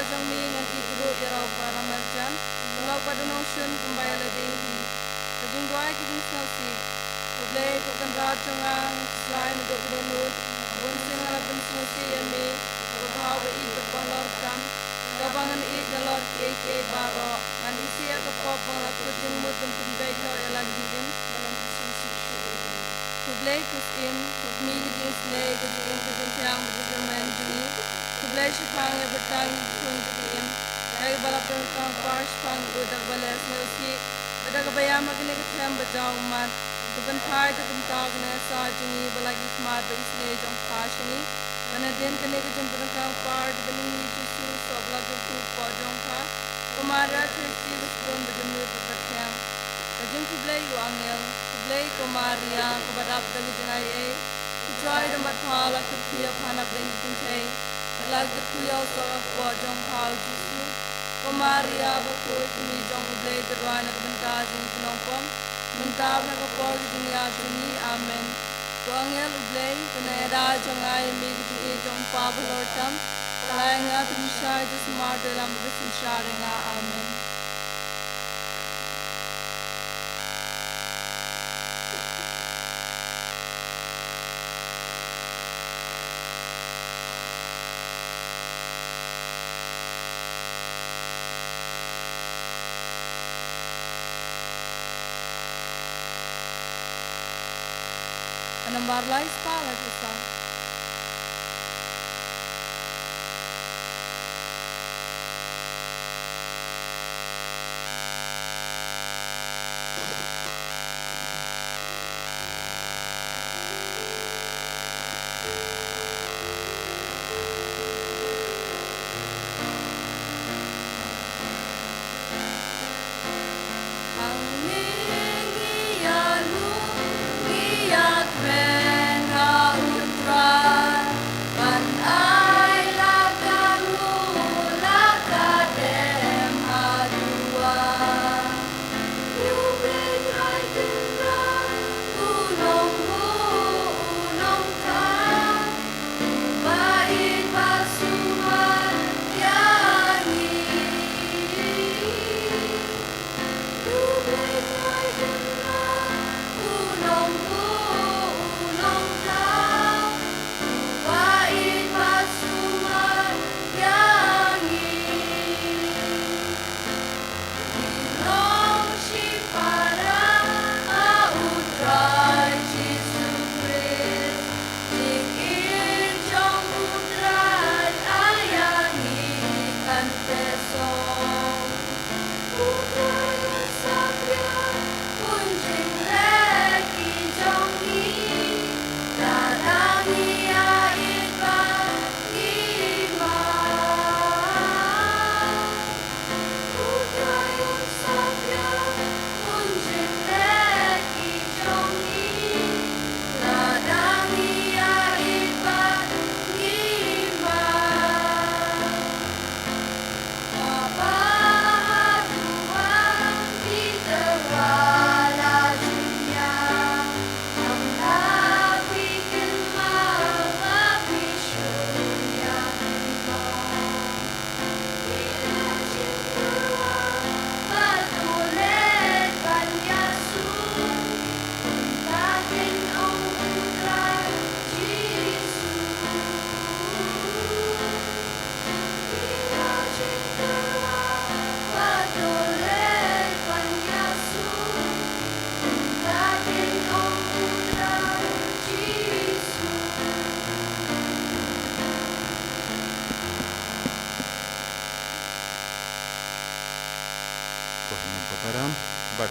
jang mi ngan igro irau para marjan kalau pada Nongstoin kembali ledehi kajing doa kajing snasi Oblay bukan rajangang selain untuk benut bun singa bun snasi yami bahawa ig berbalor kam kabangan ig dalor ke baro man isia kapop bangla kuting mut bentum baito elagi im Oblay kusim mi kajing snai kajing tiang kajing manjuni Oblay shipang ya bertang kun kajing kaya balap bertang pars pang udak balas nilsi pada kebayang magini ketem bajau mat Tuban Thai tuban tag ne sa jingi balagi khmat ba isne jong phashini mana den kane ke jom perangkang part bening ni jisu sobla ke tu po jong pha kumaria kristi bespon bedemut berkhyang kajing kublai yu angel kublai kumaria kubadap dagi jingai Trai dan bathala kutia phana bengi kintai lag de kuyau so po jong pha jisu kumaria Bakhuid ni jong kublai derwana kebenka jing penongpom Mentab na kapor kajing yatuni, amen. Tuangel ublay, penera jangai mi kajing jong pabalortam, kalay nga tumisya ito smart dalam bersisyari nga, amen. Nambar lais pala tusang.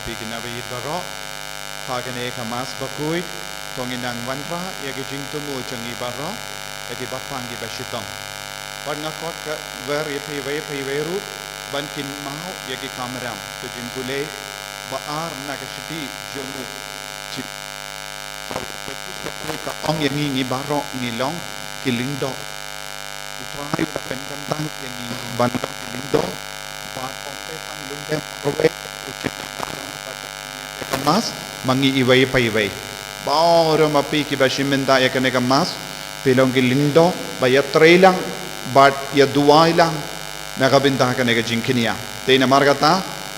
Kinabiyit baro, hagane kamas Bakhuid, tonginang wanra, yagi jingtyrwa jangi baro, yagi batwangi basyitong. Ban ngakot ka ver piweru, ban kin mau yagi kameram, kajing gule baar nagashiti jomu. Ka ong yangi baro ngilong kilindo. Trai pen kantang yangi bandong kilindo, bat pompe panglundem prowe. Mas mangi iway pa iway baoro mapi ki bashimenda ya kaneka mas pilong ki lindo ba ya tray lang bat ya duway lang nakabinta ka nega jingkinia te na margata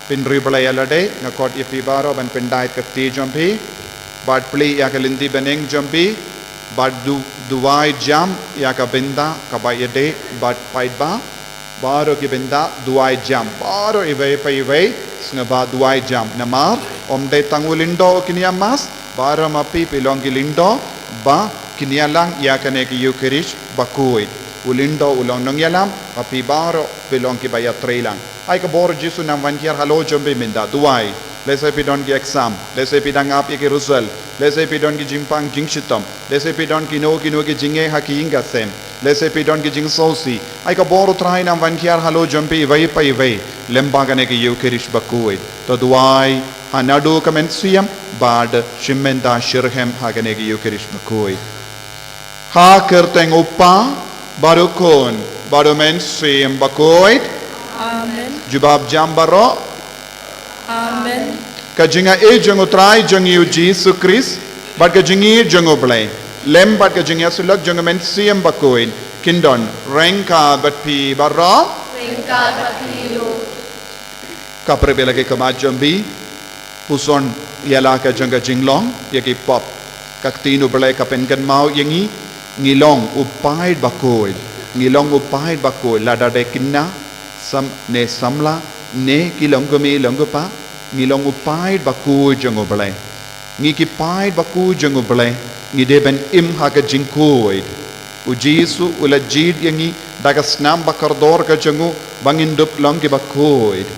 pinri balayalade ngakot ipibaro ban pendait kati jampi bad pli ya kalindi beneng jampi bad duwai jam ya kabinda kabayade bad paidba baro kibinda duwai jam baro iwe pa iwe snaba duwai jam namar omde tangulindo kinia mas baro mapi pilongi lindo ba kinia lang ya kane ki Eucharist Bakhuid ulindo ulong nong yalam api baro pilong ki baya Trai lang ay ka boro Jesu nam van kiar halo jombe minda duwai lese pidon ki exam lese pidang ap ki result lese pidon ki jimpang jingshitom lese pidon ki no ki jinge haki inga sem lese pidon ki jing sosi ay ka boro Trai nam van kiar halo jombe iwai pa iwai lemba kane ki Eucharist Bakhuid to duwai hanadu kamen siyam bad shimmenda shirhem hagane ki Eucharist Bakhuid ha kerteng upa barukun barumen siyam Bakhuid Amen. Jubab jambaro Amen. Kajinga jango Trai jangi Jesus Christ bad kajingi jango blay lem bad kajinga sulak jango men siyam Bakhuid kindon rengka bat pi barra Rengka batiyo. kapre belage kamajambi puson yala ka janga jinglong yaki pop kaktino belai kapen kan mau yangi ngilong upaid Bakhuid ngilong upaid Bakhuid lada de kinna sam ne samla ne kilong kami longopa ngilong upaid Bakhuid jango belai ngiki paid Bakhuid jango belai ngideben im haka jingkoid ujisu ulajid yangi daga snam bakardor ka jango bangindup long ki Bakhuid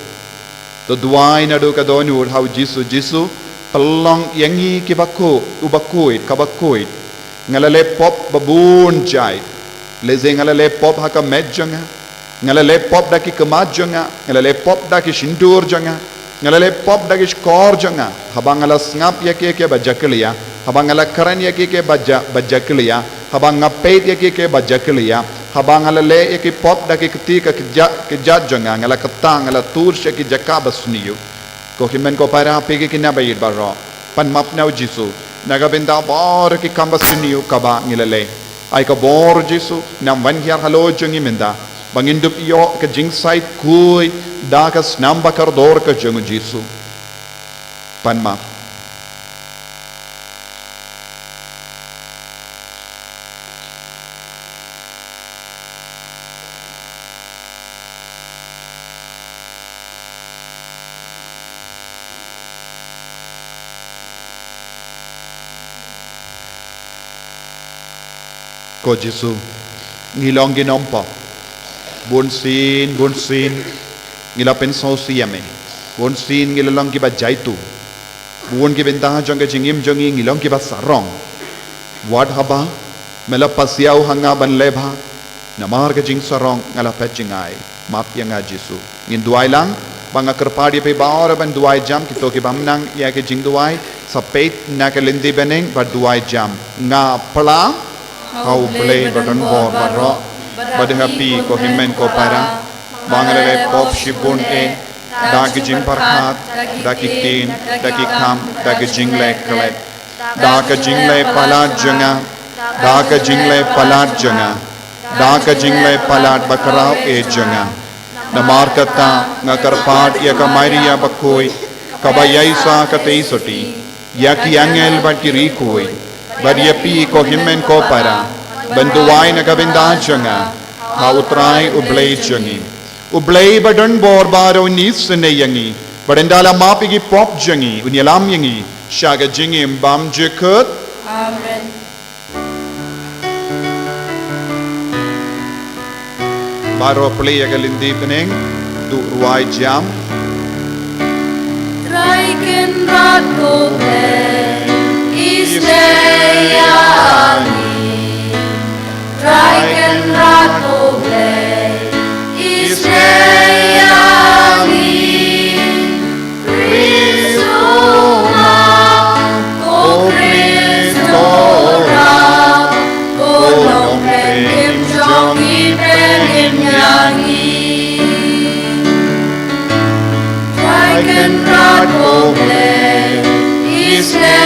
to duai na do ka donur how Jesu pelong yangi ki Bakhuid ka Bakhuid ngalale pop babun jai leze ngalale pop haka medjanga ngalale pop daki kemajanga ngalale pop daki shindur janga ngalale pop daki skor janga habang ngala ngap yake ke bajakliya habang ngala karan yake ke bajakliya habang ngapet yake ke bajakliya habang ngalale yake pop daki ketika kejat janga ngala ketang ngala tur yake jakabasniyo ko himen ko para pege kina bayid barro pan mapnau Jesu nagabinda bor ki kambasniyo kaba ngilale ay ka bor Jesu nam van hiar halo jangi minda bangindup iyo ka jingsait kuy dakas namba kardor ka jangu Jesu pan map ko Jesu ngilong ginompa bunsin ngilapen sosiame bunsin ngilalong ki ba jaitu buon ki bentaha jangga jingim jangi ngilong ki ba sarong wad haba mela pasiau hanga ban lebha namar ka jing sarong ngala pechingai map yang Jesu ngin duai lang banga kerpadi pe baor ban duai jam kito ki bamnang ya ke jing duai sapet na ke lindi beneng ba duai jam nga pala how play button bor barro bad happy ko himen ko para bangalale pop shibun e dagi jing parhat dagi tin dagi kham dagi jingle kle daga jingle palat janga daga jingle palat janga daga jingle palat bakrao e janga namar kata ngakarpat ya kamaria Bakhuid kabayaisa kateisoti yaki angel batiri koi bariapi ko himen ko para banduai na kabinda janga ha utrai ublay jangi ublay badan bor baro nis ne yangi badandala mapigi pop jangi unyalam yangi shaga jingi bam jekut Amen. baro play agalindi peneng du ruai jam Trai ken rato isne Trai ken rato isne Kristuna ko Kristora ko long penim jongi penim yangi Trai ken rato isne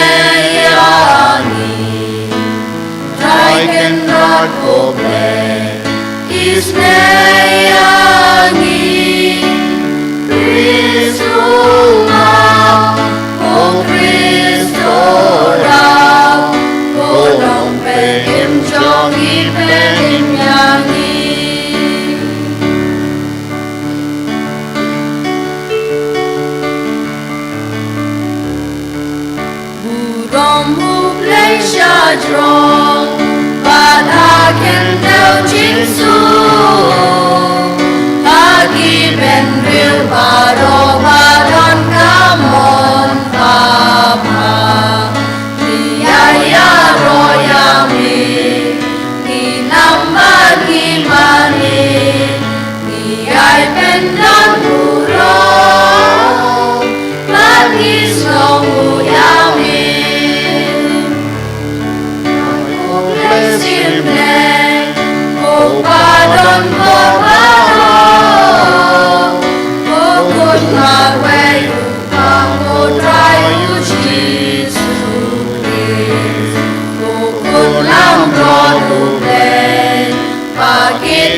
Trai ken rato isne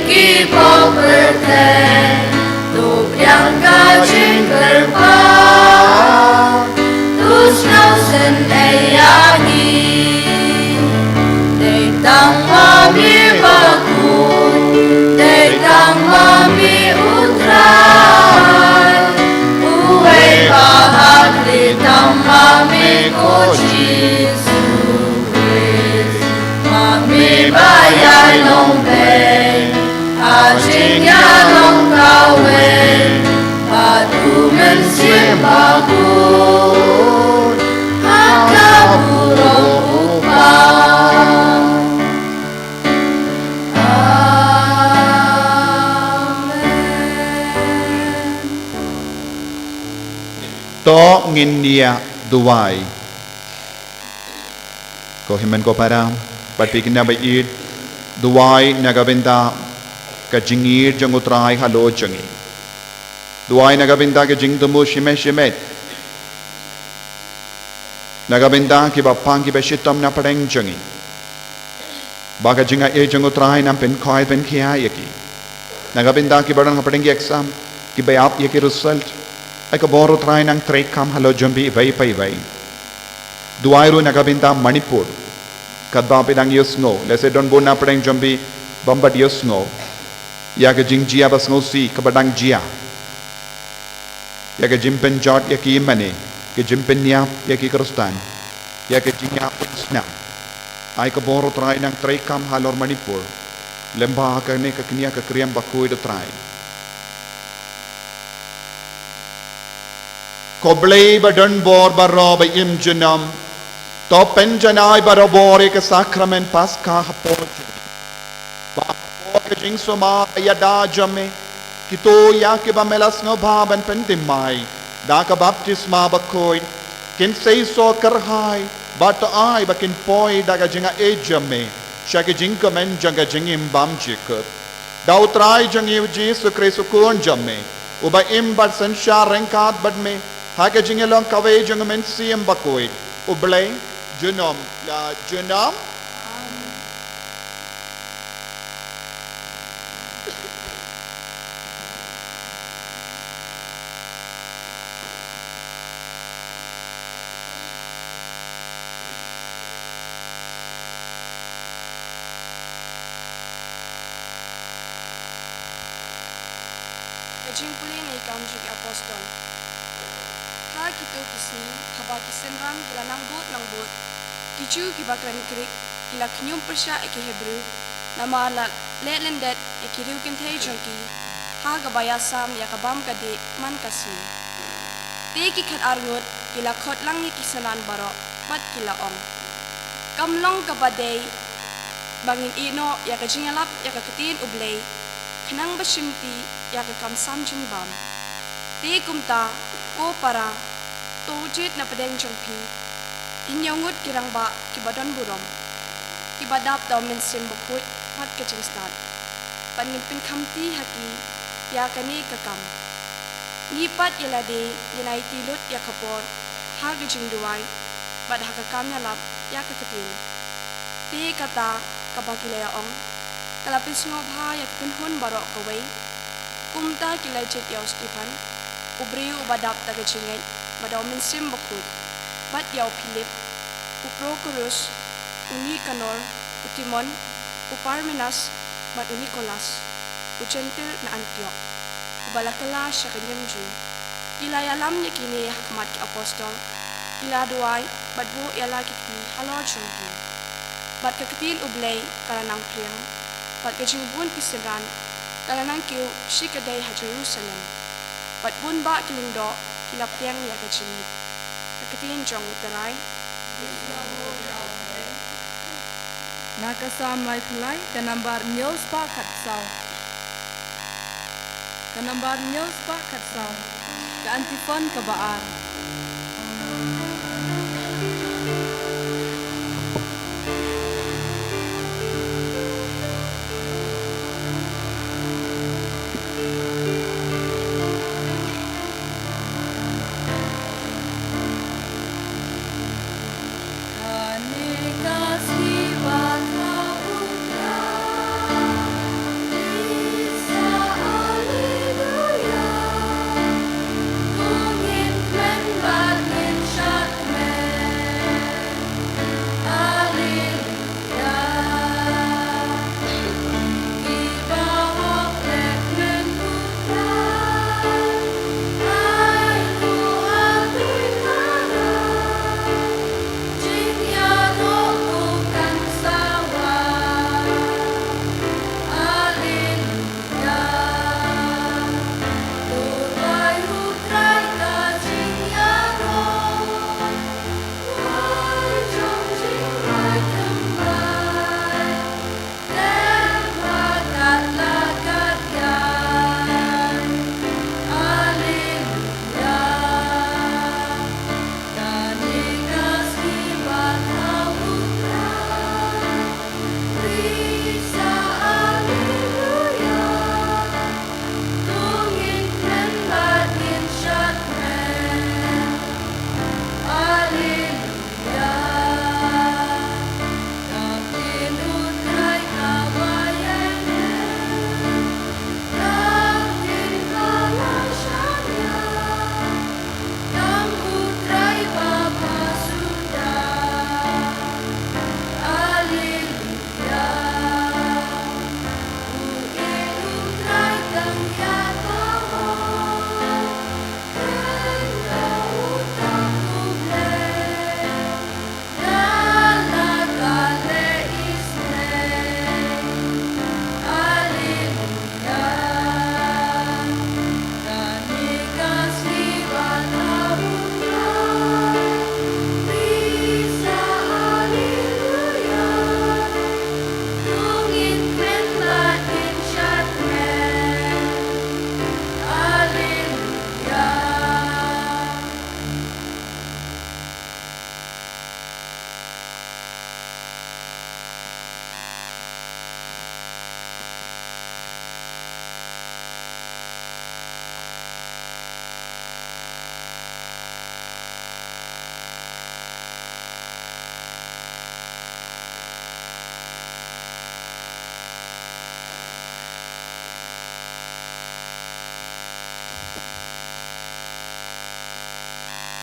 people pretend to bianca jingtyrwa to snowsen ayagi they tang mami Bakhuid they tang mami Trai uwe Phah di tang mami Mami bayai long bay, hajingnya long kawe, padu mensim Bakhuid, haka burung upah. Amen. To ngindia duwai. Ko himan ko para patpikin na bayid duwai nagabinda ka jingir jang utray halo jangi duwai nagabinda ka jingtumu shimet nagabinda ki bapang ki beshitam na pareng jangi baga jinga e jang utray nam pen khoi pen khia yaki nagabinda ki barang pareng exam ki bayap yaki result ay ka boro try nang trai kam halo jambi vai pai vai duwai ru nagabinda Manipur kadba pinang yusngo lese don bona preng jambi bambat yusngo ya ke jingjia basngo si kabadang jia ya ke jimpen jot ya ki mane ke jimpen nya ya ki kristan ya ke jinya unsna ai ka boro trai nang trai kam halor Manipur lemba ka ne ka knia ka kriam Bakhuid trai koblei badon bor barro ba im junam to penjanai barabore ke sakramen Paskha hapoj ba ke jing soma yada jame kito ya ke ba melas no baban pentimai da ka baptisma Bakhuid kin sei so karhai ba to ai ba kin poi da ga jinga e jame sha ke jing kamen janga jingim bam jikut da utrai jangi Jesu Kristo kon jame uba im bar sanshar renkat badme ha ke jingelong kawe jangamen siem Bakhuid ublay Junam la junam Kajing puli na ikam juga apostol. Ha kitu kisi haba kisenram kila nang but kicu kibakran krik kila knyum persya eki Hebrew nama la lelendet eki riu kintei jongki ha gabaya sam ya kabam kade man kasi te ki khat arngut kila khot langi kisanan baro bat kila ong kamlong kabadei bangin ino ya kajingalap ya kaketin ublei khnang basimti ya kam samjin bam te kumta ko para tojit na padeng jongpi inyangut kirangba kibadon burom kibadap daw mensim Bakhuid pat kajing start panin pin khamti haki ya kani kakam nipat yalade yanai tilut ya kapor ha gajing duwai bad hakakam yalap ya kakatin te kata kabakilaya ong kalapin snobha ya pinhon barok kawai kumta kilay jet yaw Stephen ubriu badap tagajingay badaw mensim Bakhuid bat yaw Philip uprokurus uni Kanor utimon uparmenas bat Nicolas ucentil na Antioch ubalakala siya kanyamju kilayalam niya kini hakmat ki apostol kiladuay bat bu yala kiti halor jungki bat kakatin ublay kalanang priang bat kajingbun kisimran kalanang kiw shikaday ha Jerusalem bat bun ba kilingdo kilaptiang niya kajingit kakatin jong Trai nakasam lai pulai kanambar news pa khatsau kanambar news pa khatsau ka antifon kabaan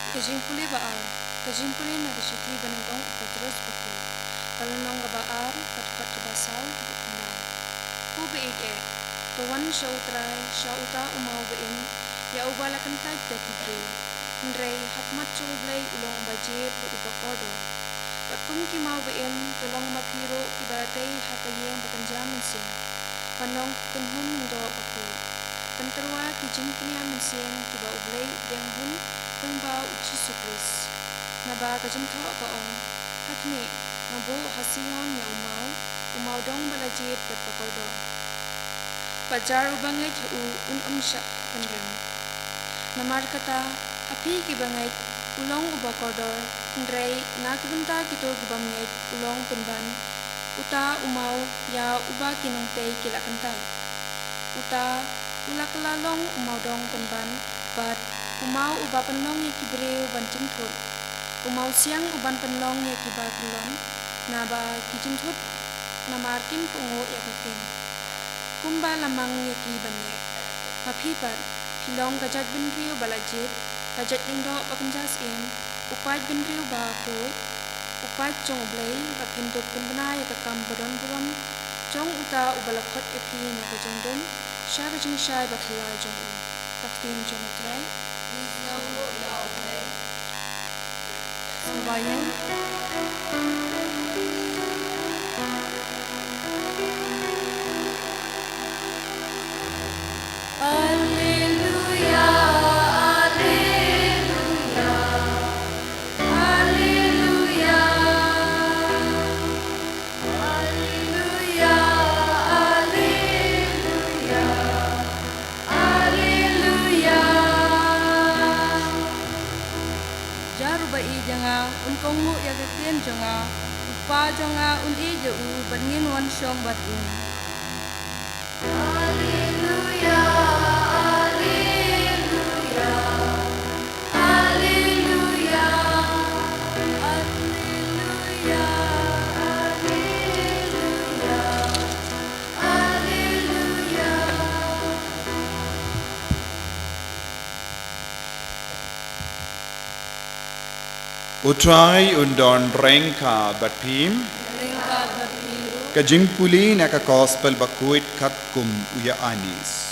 Kajing puli baar, kajing puli na kasyaki banagong upatros Bakhuid. Palanong gabaar, katkat kabasal, kapatandang. Hubeid kawan siya Trai, siya uta umaw bain, ya ubalakan taj dakibril. Nrei hakmat chublay ulong bajit ro upakordo. Patum kimaw bain, tolong maghiro ibaratay hakayeng bakanjamin sin. Panong kunhun ndo Bakhuid. Pantarwa kijing kiniamin sin, kiba ublay ubdeng hun, pengba uci sukris. Naba kajimtho baong, hakni, ngabo hasiyon ya umaw dong balajit berpakordo. Pajar ubangay umsyak penrem. Namar kata, hapi kibangay ulong ubakordor, nrei nakibunta kito kibangay ulong penban, uta umaw ya uba kinongtay kilakantay. Uta ulakalalong umaw dong penban, bat umaw uba penlong ya kibreu banjingthut. Umaw siang uban penlong ya kibakulon, naba kijingthut namarkin pungo ya kakin. Kumba lamang ya kibanyek. Mapipat, pilong kajat benriu balajit, kajat lindo bakanjas upaj benriu bakut, upaj jong oblay, bakinduk penbena ya kakam bodon buram, jong uta ubalakot ya pi na kajong dun, siya kajong syay bakilal jong Baktin jong Trai. Sabayan. Unkongmu ya ketien jonga, upa jonga undi jau bangin wan syong batin. Alleluia, Alleluia, Alleluia, Alleluia, Alleluia, Alleluia. Utrai undon rengka batpim, kajing puli naka gospel Bakhuid katkum uya anis.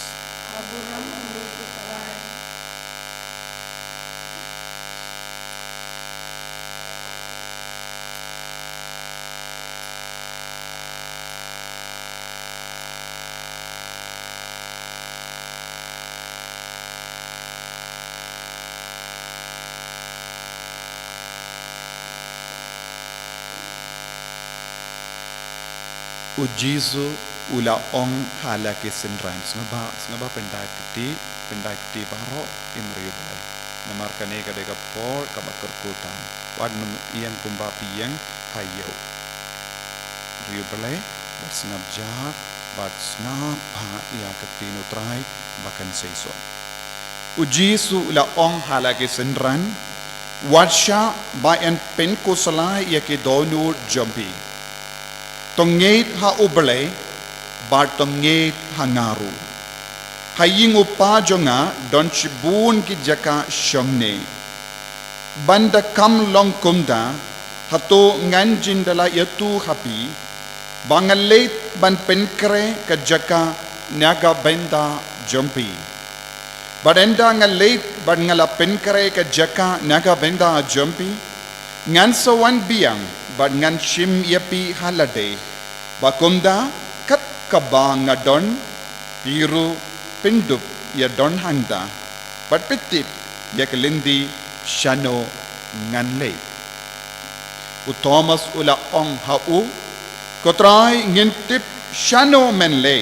Ujizu ula ong hala ke senran ngaba pendai ti baro imriu dai namar kane ka dega por ka bakar kutan wadnum iang kumba piang hayo riu balai bersnap jar bat snap pa ia ketino Trai bakan seison ujizu ula ong hala ke senran warsha ba en penko sala ia ke donur jambi tongait ha ublay bar tongait hangaru haying upa jonga don chibun ki jaka shomne banda kam long kumda hato nganjin dala yatu hapi bangalit ban penkre ka jaka naga benda jompi badenda ngalit ban ngala penkre ka jaka naga benda jompi ngan sawan biang bad ngan shim yapi halade bakumda kat kabang don piru pindup ya don hangda bad pitit ya kelindi shano ngan le u Thomas ula ong hau ko Trai ngintip shano men le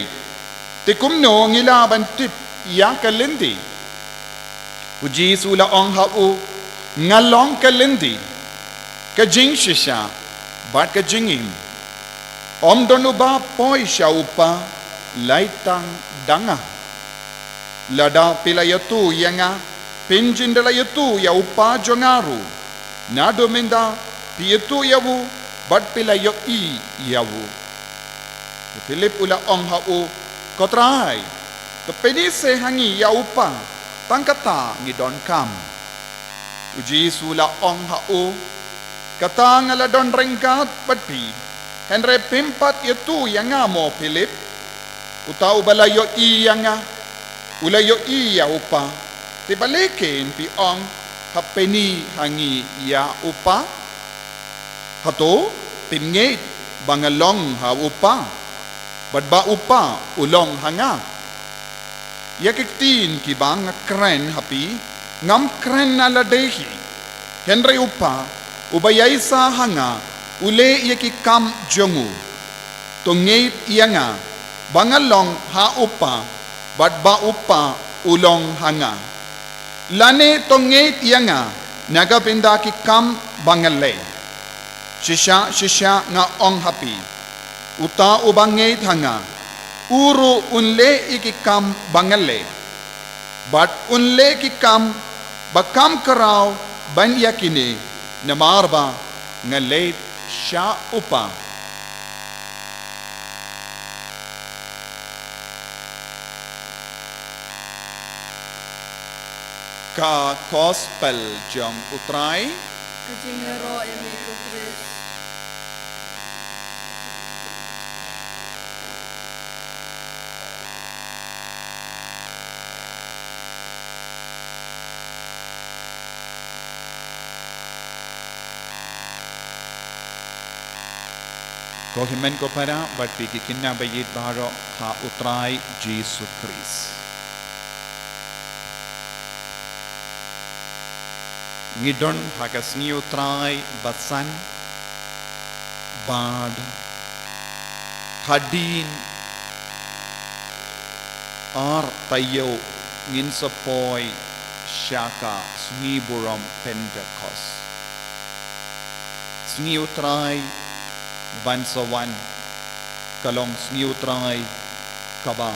tikumno ngila ban tip ya kelindi u Jis ula ong hau ngalong kelindi kajing shisha bat kajingim om donuba poi shaupa laitang danga lada pilayatu yanga pinjindala yatu ya upa jongaru nado minda piatu yawu bat pilayo i yawu Philip ula ong hau ko Trai kepedi se hangi ya upa tangkata ngidon kam Uji sula ong hao. Katang ala don rengkat patpi. Henry pimpat itu yang ngamo Philip. Utau balayo iya nga. Ulayo iya upa. Tibalikin pi ong hapeni hangi ya upa. Hato timngit bangalong ha upa. Badba upa ulong hanga. Yakiktin ki bang kren hapi ngam kren ala dehi. Henry upa ubayay sa hanga ule yaki kam jongu. Tungit iyanga bangalong ha upa badba upa ulong hanga. Lane tungit iyanga nagapinda ki kam bangale. Shisha nga ong hapi. Uta ubangit hanga uru unle ikikam bangale but unle kikam bakam karaw ban yakine namarba ngale sya upa ka gospel jong utrai jingtyrwa emiku Chris. Kohimen ko para but piki kinna bayit baro ha utrai Jesus Christ. Ngidon hakas ni utrai batsan bad hadin ar tayo ngin sapoy shaka Sngi buram Pentecost. Sngi utrai bansawan kalong Sngi utrai kaba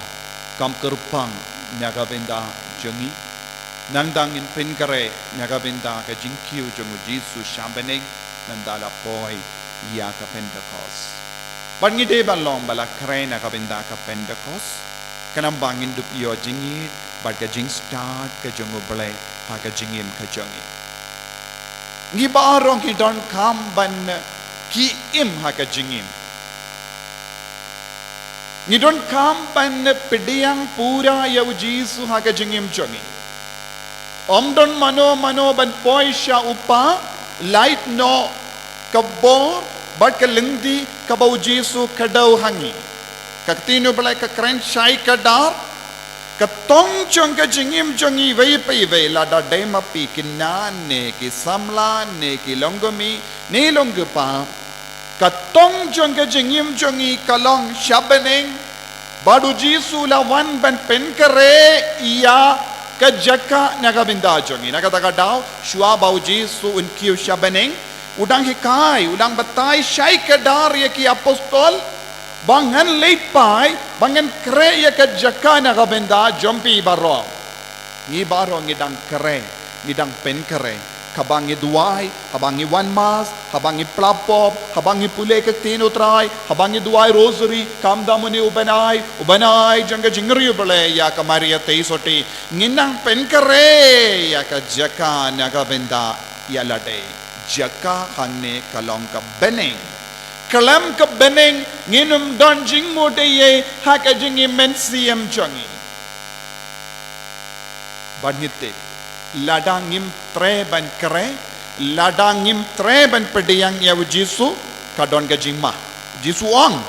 kam kerpang nyagabenda jengi nangdangin pinkare nyagabenda ka jingkiu jongu Jesus shambeneng nandala poi ya ka Pentecost bangi de balong bala kare nyagabenda ka Pentecost kanam bangin dup yo jingit bad ka jing start ka jongu bale ha ka jingim ka jongi ngi barong ki don kam ban ki im haka jingim ngidon kam pan pediyang pura yaw jisu haka jingim jongi omdon mano ban poi sha upa light no kabor bat ka lingdi kabaw jisu kadaw hangi kaktino balay ka kren shai kadar katong chong ka jingim jongi vay pay vay lada dema pi kinane ki samla ne ki longomi ne longpa katong jong ka jingim jongi kalong shabeneng badu jisu la wan ban pen kare iya ka jaka nagabinda jongi nakataka daw shua bau jisu un kiu shabeneng udang hikai udang batay shai kadar ya ki apostol bangan late pai bangan kre ya ka jaka nagabinda jompi baro ngi baro ngidang kre ngidang pen kre habangi duai, habangi one mass, habangi plapop, habangi pule ke tino trai, habangi duai rosary, kamdamuni ubanai, jangga jingri bale ya ka Maria teisoti, nginang penkare ya ka jaka naga benda ya lade, jaka hangne kalong ka beneng, kalam ka beneng nginum don jing mo deye haka jingi mensiam jangi, badnite. Ladangim tre ban kre ladangim tre ban pediyang yaw jisu kadon ka jingma jisu ang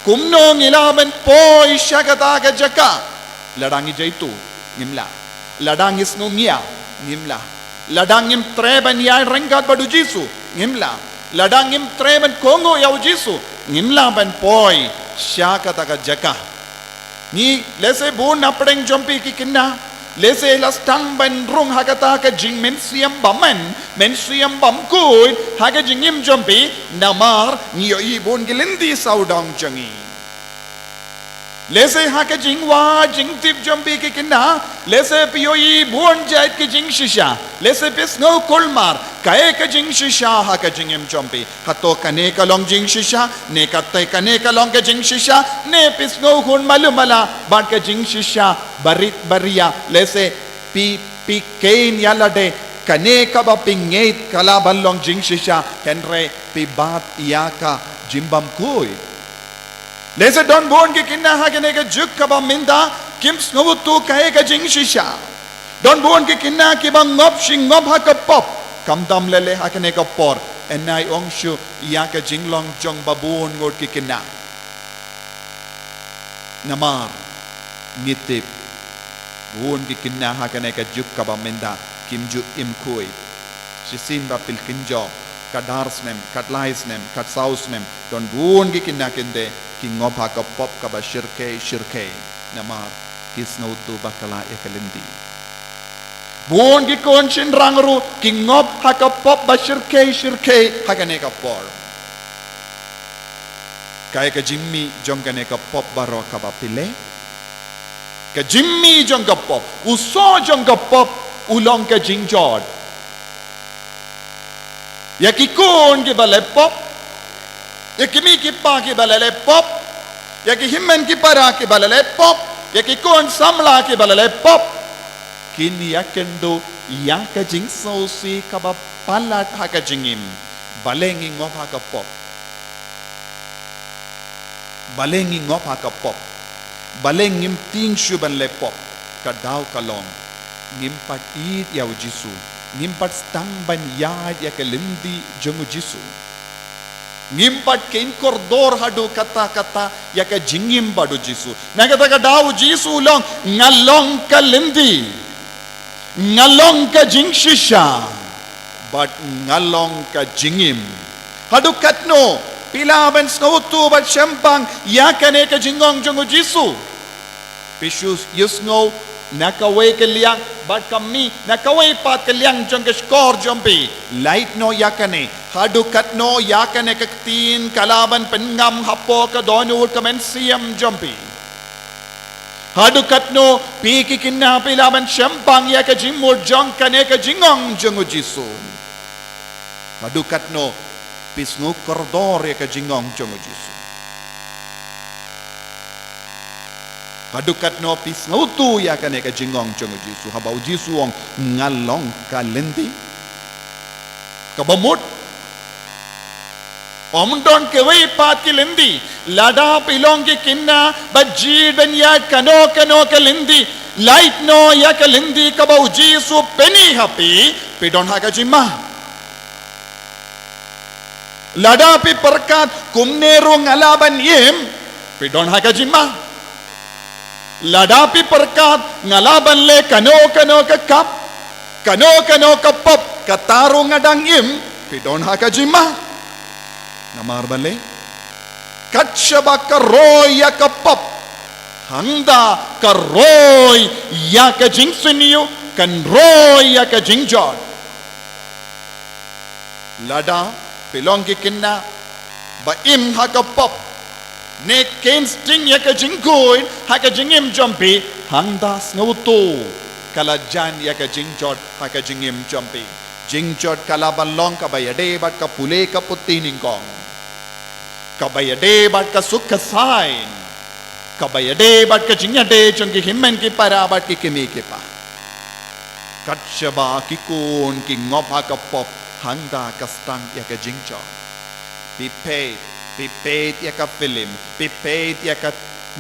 kumno ngilaban poi shagata ka jaka ladangi jaitu ngimla ladangis ngumia ngimla ladangim tre ban ya rengkat badu jisu ngimla ladangim tre ban kongo yaw jisu ngimla ban poi shagata ka jaka ni lese bu napdeng jompi ki kinna lese lastang ban rung hakata ka jing mensiam bamkuid haga jingim jompi namar niyo ibon gilindi saudang jangi lese haka jingwa jingtip jompi ki kinna lese piyoi buon jait ki jing shisha lese pis no kolmar kae ka jing shisha haka jingim jompi hato kane ka long jing shisha ne katte kane ka long ka jing shisha ne pis no hun malumala bat ka jing shisha barit baria lese pi kain yalade kane ka ba pingait kalaban long jing shisha henre pibat iyaka jimbam kui lese don bon ke kinna ha kane ka juk ka ba minda kim snotu kae ka jing shisha don bon ke kinna ki bang ngop shing ngop ha ka pop kam dam lele ha kane ka por enai ongshu iyaka jinglong jong babun ngot ki kinna namar ngitip won ki kinna ha kane ka juk ka ba minda kim ju im koi si sin ba pil kinjo kat darsnem kat laisnem kat sausnem don won ki kinna kende ki ngop ha ka pop ka ba shirke namar kisno tu bakala ekalindi won ki kon shin rangru ki ngop ha ka pop ba shirke ha kane ka por kaya ka jimmi jong kane ka pop baro ka ba pile ka jimmi jong ka pop uso jong ka pop ulong ka jingjod ya ki kon ki bale pop ya ki mi ki pa ki balale pop ya ki himmen ki para ki balale pop ya ki kon samla ki balale pop kin ya kendo ya ka jing so si ka ba palat ha ka jingim balengi ngop ha ka pop balengi ngop ha ka pop balengim ting shuban le pop ka daw ka long ngim patit yaw jisu ngim pat stang ban yad ya ka lindi jongu jisu ngim pat kein kordor hadu kata ya ka jingim badu jisu nagata ka daw jisu long ngalong ka lindi ngalong ka jingshisha but ngalong ka jingim hadu katno pilaban snowtu bat shampang yakane ka jingong jongo jisu pishus yusno nakaway ka liang bat kami nakaway pat ka liang jong ka skor jompi light no yakane hadu katno yakane ka tin kalaban pengam hapo ka donul ka men siam jompi hadu katno piki kinna pilaban shampang ya ka jimur jong kane ka jingong jongo jisu hadu katno pisngu kordor ya ka jingong jongo jisu hadukat no pisngu tu ya ka ne ka jingong jongo jisu habau jisu ong ngalong ka lendi ka bamut omdon ke wei pat ki lendi lada pilong ki kinna bajid ben ya kano ka lendi light no ya ka lendi ka bau jisu peni happy pidon ha ka jimma lada pi perkat kumnero ngalaban yem pidon ha ka jimma lada pi perkat ngalaban le kano ka kap kano ka pop kataro ngadang yem pidon ha ka jimma namar bale katshaba ka roy ya ka pop handa ka roy ya ka jingsuniyo kan roy ya ka jingjod lada pilong ki kinna ba im ha ka pop ne ken sting ya ka jingkoin ha ka jingim jompi hangda snowto kala jan ya ka jingjod ha ka jingim jompi jingjod kala balong ka bayade bat ka pule ka putti ningkong ka bayade bat ka sukha sain ka bayade bat ka jingyade jong ki himmen ki para bat ki kimi ki pa katshaba ki kun ki ngop ha ka pop hangda ka stang ya ka jingjo pipet ya ka film pipet ya ka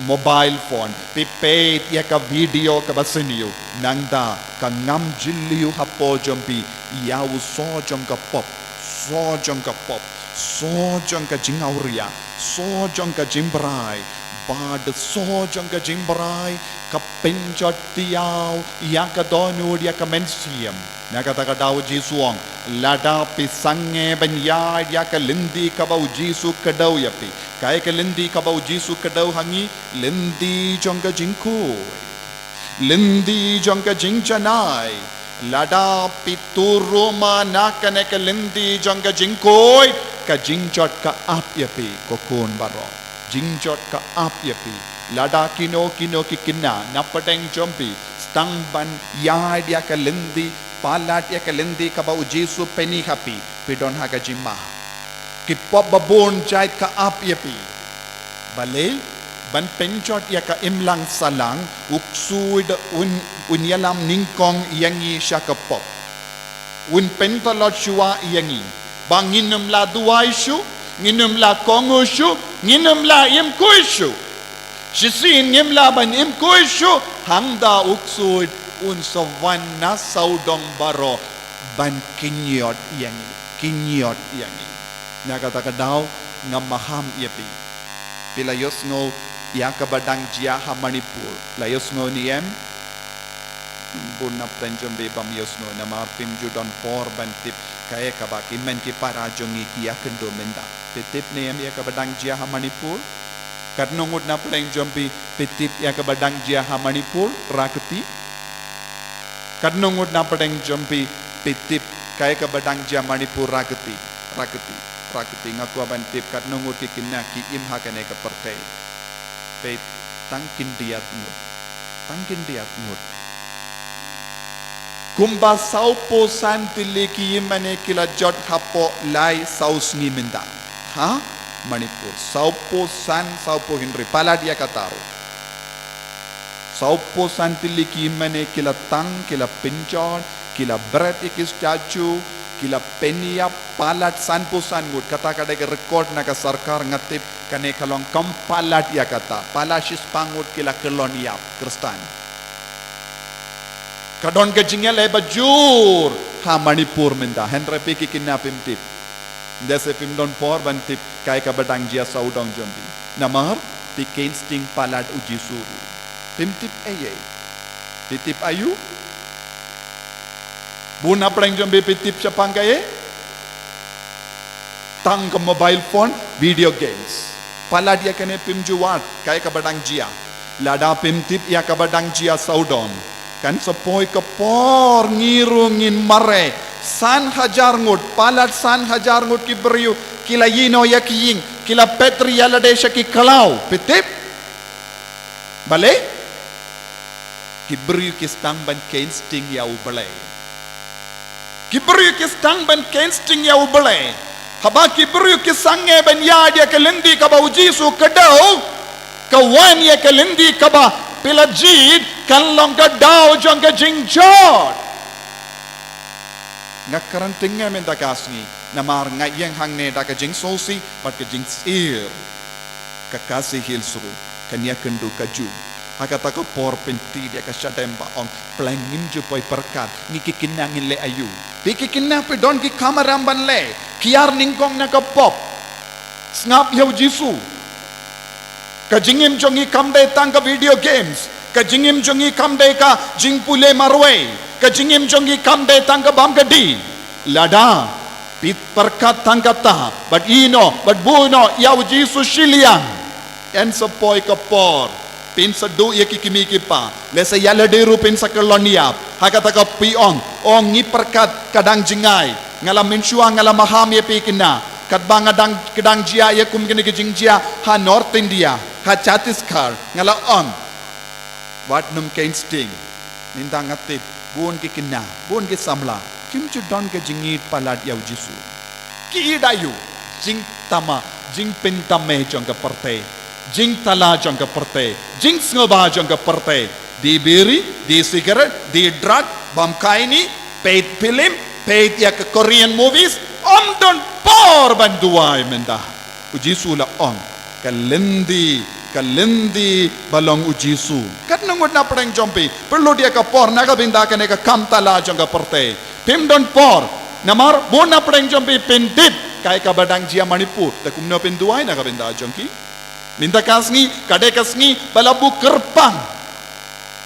mobile phone pipet ya ka video ka basinyo nangda ka ngam jilliu hapo jompi ya so jong ka pop so jong ka jingauria so jong ka jimbrai bad so jong ka jimbrai ka penjot tiaw ya ka donud ya ka mensiam nakata ka daw jisuang lada pisange banyad ya ka lindi ka bau jisu ka daw yapi kaya ka lindi ka bau jisu ka daw hangi lindi jong ka jingko lindi jong ka jingchanai lada pituro manakane ka lindi jong ka jingkoy ka jingjot ka ap yapi kokon baro jingjot ka ap yapi lada kino ki kinna napadeng jompi stangban yad ya ka lindi palat ya ka lindi ka bau jisu peni happy pidon ha ka jimma ki pop babon jait ka ap yapi bale ban penjot ya ka imlang salang uksuid unyalam ningkong yangi siya ka pop un pentalot shua yangi bang nginum la duaishu nginum la kongushu nginum la imkuishu shisin ngim la ban imkuishu hangda uksuid un savanna saudong baro ban kinyot yangi nakata kadau ngamaham yapi pila yosno yakabadang jia ha Manipur la yosno niem bunna prenjombe bam yosno namar pimju don por bantip kaya kabaki men ki para jongi ki akendo menda petip niem yakabadang jia ha Manipur katnongud na prenjombe petip yakabadang jia ha Manipur rakati katnongud na prenjombe petip kaya kabadang jia Manipur rakati ngaku abantip katnongud ki kinaki imha kane ka partai pe tangkin diat ngut kumba saupo santili ki imane kila jot hapo lai sausngi minda ha Manipur saupo hinri pala dia kataro saupo santili ki imane kila tang kila pinjot kila berat iki statue kila penia palat sanpusan ngut kata kada ke record na ka sarkar ngatip kane kalong kampalat ya kata palashis pangut kila kolonia kristan kadon ke jingel e bajur ha Manipur minda henre piki kinapim tip dese pim don por ban tip kai ka badang jia saudong jombi namar pikin sting palat uji suru pim tip tip ayu buna prang jombe pitip sa pangkaye tang ke mobile phone video games pala dia kene pimjuat kaya kabadang jia lada pimtip ya kabadang jia saudon kan sepoi ke por ngirungin mare san hajar ngut palat san hajar ngut ki beriu kila yino ya kiying kila petri ya ladesha ki kalau pitip bale ki beriu ki stang ban kain sting ya ubale kibru ki stang ban kensting ya ubale haba kibru ki sange ban ya dia kelendi ka ba ujisu kadau ka wan ya kelendi ka ba pilajid kan long ka dau jong ka jingjot ngakaran tinga men da kasni namar ngayeng hangne da ka jing sosi bat ka jing sir ka kasi hilsru kanya kendu kaju hakata ko por penti dia ka shatemba on plangin ju poi perkat niki kinangin le ayu piki kinna pe don ki kamaram ban le kiar ningkong na ka pop snap yau jisu ka jingim jongi kamde tang ka video games ka jingim jongi kamde ka jingpule marwe ka jingim jongi kamde tang ka bamgadi lada pit perkat tang kata but ino but buno yau jisu shiliang en sapoi ka por pin sa do ya kikimiki pa lesa yala de rupin sa kolonia hakata ka piong ong ni perkat kadang jingai ngala mensua ngala maham ya pikina kat banga dang kadang jia ya kum gini jingjia ha North India ha Chhattisgarh ngala on wat num kain sting minta ngatip buon kikina buon ki samla kim chu don ke jingit palat yau jisu ki idayu jing tama jing pentame jong ka partai jing tala jong ka partai jing sngoba jong ka partai di biri di cigarette di drug bam kaini paid film paid ya ke Korean movies don por banduai menda ujisu la on kalendi balong ujisu kat nangod na parang jompi perlu dia ka por naga binda ka ne ka kamtala jong ka partai pim don por namar bona parang jompi pendit kai ka badang jia Manipur ta kumno penduai naga binda jongki minta kasngi kade kasngi balabu kerpang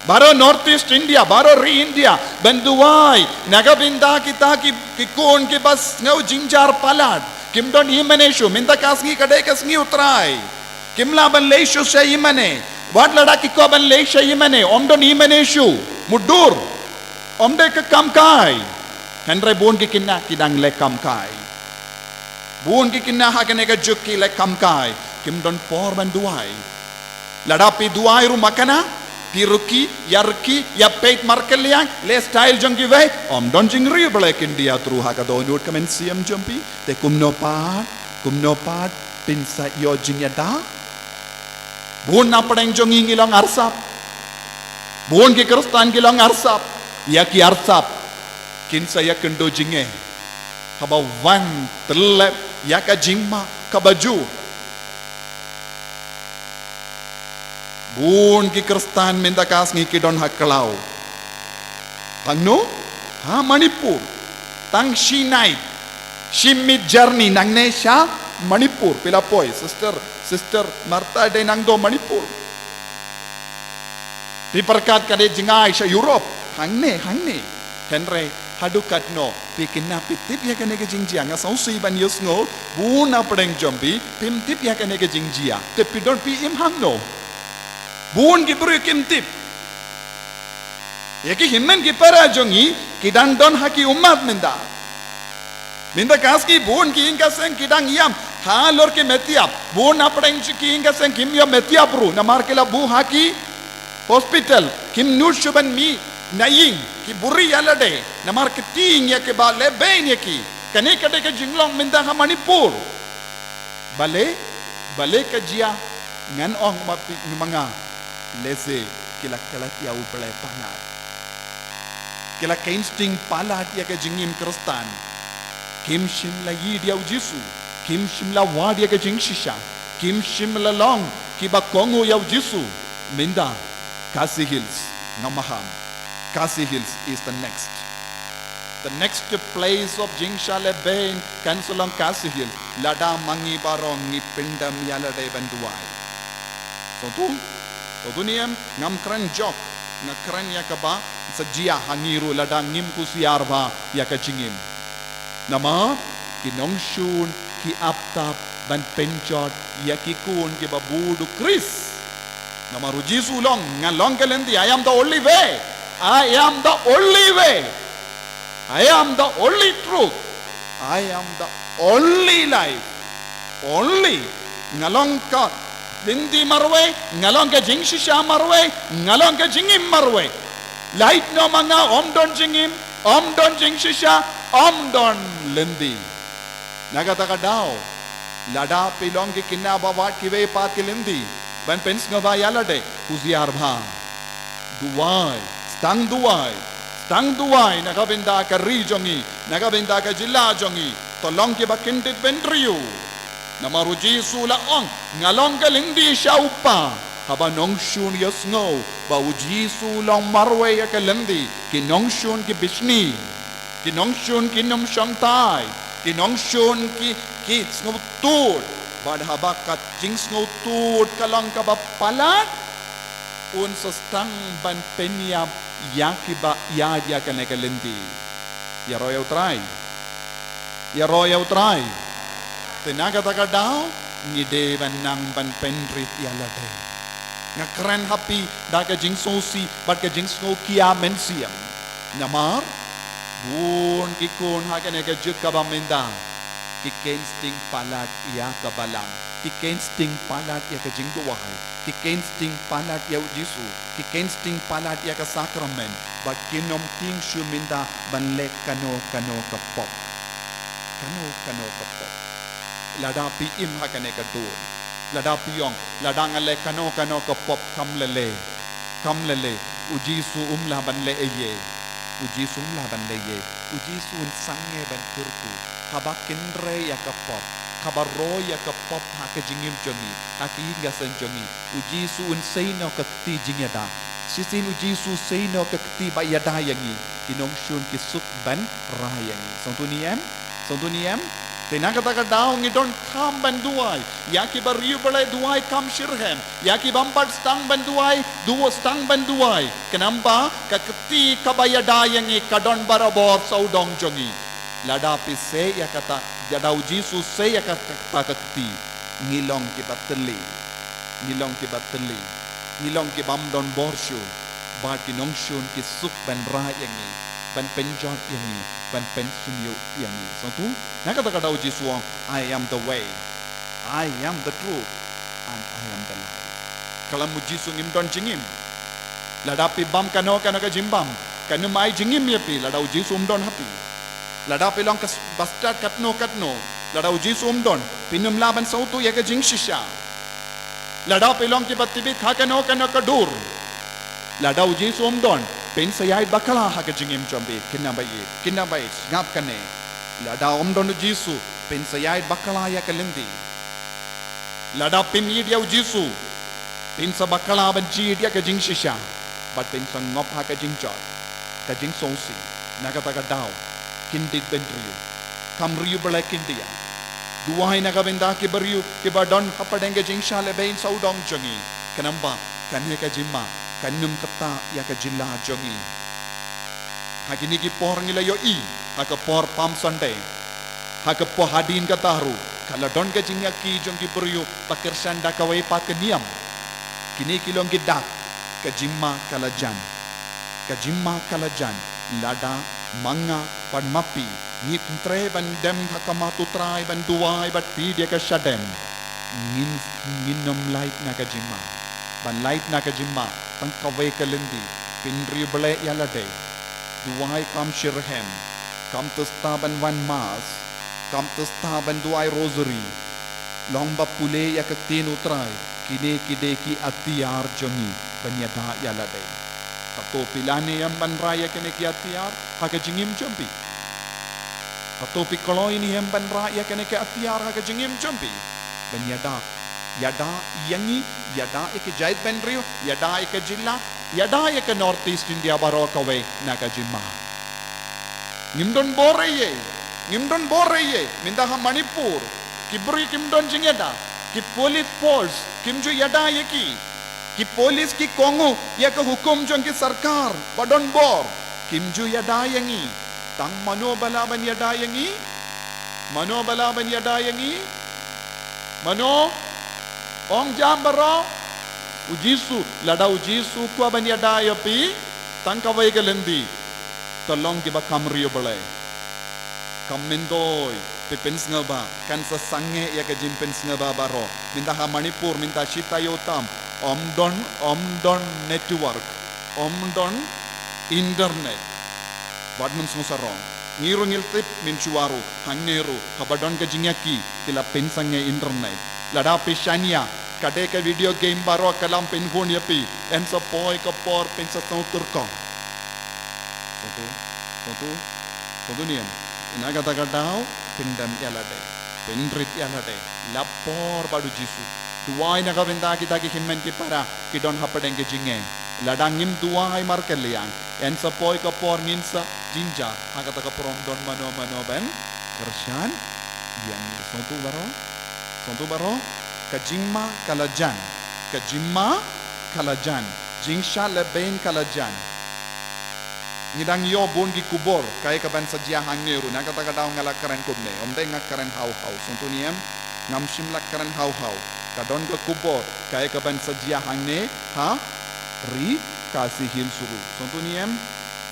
baro Northeast India baro re India banduai naga binda kita ki kon ke bas ngau jinjar palat kim don imaneshu minta kasngi kade kasngi utrai kimla ban leishu se imane wat lada ki ko ban leisha imane om don imaneshu mudur om de ka kamkai henre bon ki kinna kidang le kamkai bon ki kinna ha kane ka jukki le kamkai kim don por banduai ladapi duai ru makana piruki yarki ya peit markeliang le style jongki ve om don jingri black India through ha ka do nut kamen siam jompi te kumno pat pinsa yo jingyada buon na padang jongi ngilang arsap buon ki kristan gilang arsap ya ki arsap kinsa ya kendo jinge haba wan telep ya ka jingma ka baju bun ki kristan minta kas ngi ki don haklau tang no ha Manipur tang Shinai Shimit journey nang nesha Manipur pila poi sister Marta de nang do Manipur di perkat kade jingai sa Europe hang ne Henry hadukat no pikina pitip ya kane ke jingjia nga sausi ban yusngo buna pedeng jombi pim tip ya kane ke jingjia tapi don pi im hang no bun ki bru kim tip ya ki himmen ki para jongi ki dan don haki umat minda kaski bun ki inga sen ki dang yam ha lor ke metiap bun apdeng ki inga sen kim yo metiap ru na markela bu haki hospital kim nur shuban mi naying ki buri yalade na marketing ya ke ba leben ya ki kane kade ke jinglong minda ha Manipur bale ka jia ngan ong mapi mga lese kila kalat ya ubale panat kila kainsting palat ya ke jingim kristan kim shimla yid ya jisu kim shimla wad ya ke jing shisha kim shimla long ki ba kongo ya jisu minda Kasi Hills ngamaham Kasi Hills is the next place of jingsha leben kansulong Kasi Hills lada mangi barong ni pindam yalade banduai so tu niem ngam kran jok ngakran yakaba sa jia hangiru lada ngim kusiarba yakachingim nama kinongshun ki aptap ban penjot yakikun ki babudu Chris nama ruji sulong ngalong kalendi I am the only way I am the only way I am the only truth I am the only life only ngalong ka Lindi marwe, ngalong ka jing shisha marwe, ngalong ka jingim marwe. Light no mga omdon jingim, omdon jing shisha, omdon lindi. Nagataka daw, lada pilong ki kinabawat kiwe pat ki lindi. Ban pens nga ba yalade, kuziar bha. Stang duwai, nakabinda ka rijongi, nakabinda ka jilla jongi, tolong ki bakindit bentriyo. Namaruji sulaong ngalong kalindi siya upa haba nongshun yasngo ba uji sulang marwe ya kalindi kinongshun ki bishni kinongshun ki nomshang tai kinongshun ki sngutud bad haba kat jing sngutud kalang ka ba palat un sastang ban penyam yakiba ya kane kalindi ya royal trai Tinagataga daw, ngidevan nang ban penrit yalade. Nga kren happy, daga jing sosi, bat ka jing snow kia mensiam. Namar, bun kikun hakan eka jut kabamenda. Kiken sting palat iya kabalam. Kiken sting palat iya ka jing duwai. Kiken sting palat iya ujisu. Kiken sting palat iya ka sakramen. Bat kinom ting shuminda ban lek kano kapop. Kano kapop. Lada pi im hakane ka dur lada piong lada ngale kano ka pop kamlele uji su umla ban le ye uji su un sange ban turku haba kinre ya ka pop kabaro ya ka pop haka jingim jongi haki hinga san jongi uji su un seino ka ti jingeda sisin uji su seino ka ti ba yada yangi kinong shun ki suk ban rayangi sontuniem Tinagataga daw ngidon kam banduay. Yaki bariu balay duay kam shirhem. Yaki bambad stang banduay, duo stang banduay. Kenamba kakti kabayadayang kadon barabor saudong jongi. Lada pise yakata jadaw jisu se yakata kakti. Ngilong ki bateli. Ngilong ki bamdon borshu. Bad ki nongshun ki suk ban rayangi. Ban penjot yangi. Ban pensunyo yangi. So tu nakataka daw Jisu, I am the way, I am the truth, and I am the life. Kalam mo Jisu ngimdon jingim. Ladapi bam kano ka jimbam. Kano may jingim yapi. Ladaw Jisu hapi. Ladapi lang basta katno. Ladaw Jisu pinumlaban sa uto ya ka jing shisha. Ladapi lang kibatibit hakano ka dur. Ladaw Jisu pensayay bakala ha ka jingim jombi kinabay ngap kane lada omdon jisu pensayay bakala ya kalindi lada pinid yaw jisu pensa bakala ban jid ya ka jing shisha but pensa ngop ha ka jing joy ka jing sonsi nagataga daw kindig benriyo kamriyo bala kindiya duwai nagabenda ki bariyo ki badon hapadenge jing shale bain saudong jongi kanamba kanhe ka jimma kanum kata ya ka jilla jongi hagini ki por ngila yo I haka por pam sunday haka po hadin ka taru kala don ka jingya ki jongi bariyo pakirsan da kawai pat ka niam kini kilong gidak ka jimma kalajan lada manga pan mapi ngit Trai ban dem hakamatu Trai ban duai bat pi dia ka shadem nginom light na ka jimma ban light na ka jimma tang kawai kalindi pinri bale yalade duai kam shirhem kam tusta ban wan mas kam tusta ban duai rosary long ba pule ya ka tinu Trai kide ki atiar jongi banyada yalade tato pilane yang ban raya kene ki atiar haka jingim jombi tato pikolo ini yang ban raya kene ki atiar haka jingim jombi banyada yada yangi yada ek jait ban rio yada ek jilla yada ek north east india baro kawe naka jimma ngimdon boreye minda ha manipur kibri kimdon jingeda ki police force kimju yada yeki ki police ki kongu ya ka hukum jong ki sarkar badon bor kimju yada yangi tang manobala ban yada yangi mano ong jambaro ujisu lada ujisu ko ban yada yapi tang kawai galendi tolong ki ba kamriyo bale kamendoi pipins nga ba kan sa sange ya ka jimpins nga ba baro minta ha manipur minta shita yotam omdon network omdon internet badman sumusarong ngirungil tip minchuwaru hangneru habadon ka jingyaki kila pinsange internet lada pishania kade ka video game baro kalam pinhon yapi en sa poy ka por pinsa turko Sontu niyan inagataga daw pindam yalade pinrit yalade lapor badu jisu duai nagabenda kita ki himmen ki para ki don hapadeng ke jinge ladangim duai markeliang en sa poy ka por nginsa jinja hagataga prom don mano ben kersyan yang sontu baro kajimma kalajan jingsha leben kalajan ngidang yo bon gi kubor kay ka ban sajia hangneru nagataga daw ngala karen kubne omde ngak karen haw sontu niem ngamshim lak karen haw kadon ke kubor kay ka ban sajia hangne ha ri kasih hil suru sontu niem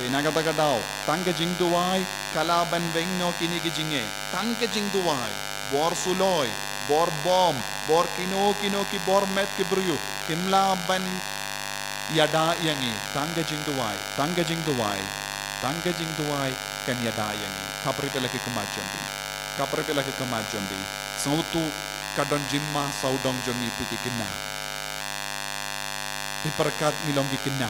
pinagataga daw tangga jing duai kalaban vengno kini ki jinge tangga jing duai bor suloy bor bom bor kino ki bor met ki bryu kimla ban yada yangi tangga jing duai kan yada yangi kapripela ke kemajambi sautu kadon jimma saudong jongi piti kina iperkat milong ki kina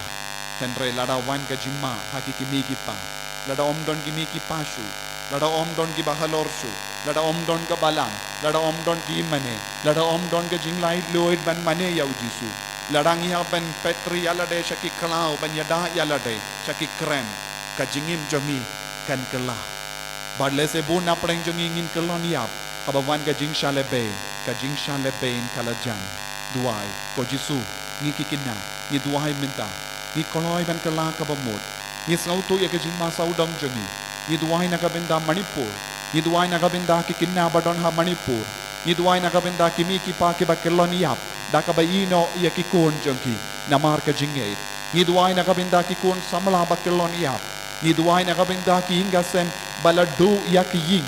tenre lada wan ka jimma hakiki miki pa lada omdon ki miki pashu lada omdon ki bahalorsu lada omdon ka balang lada omdon ki mane lada omdon ka jinglai loid ban mane yau jisu ladang iha ban petri yalade shaki kalau ban yada yalade shaki krem ka jingim jongi kan kela badle se buna preng jongi ngin kelon yap kabawan ka jing shalebein kalajan duai ko jisu ngi kikina ngi duai minta ngi koloi ban kela kabamut ngi sautu ya ka jing ma saudong jongi ngi duai na kabenda manipur ngi duai na kabenda kikina badon ha manipur ngi duai na kabenda kimi ki pa ke ba kelon yap dakabaino ya kikun jongi namar ka jingait ngi duai na kabenda kikun samla ba kelon yap ngi duai na kabenda ki ingasem baladu ya kiying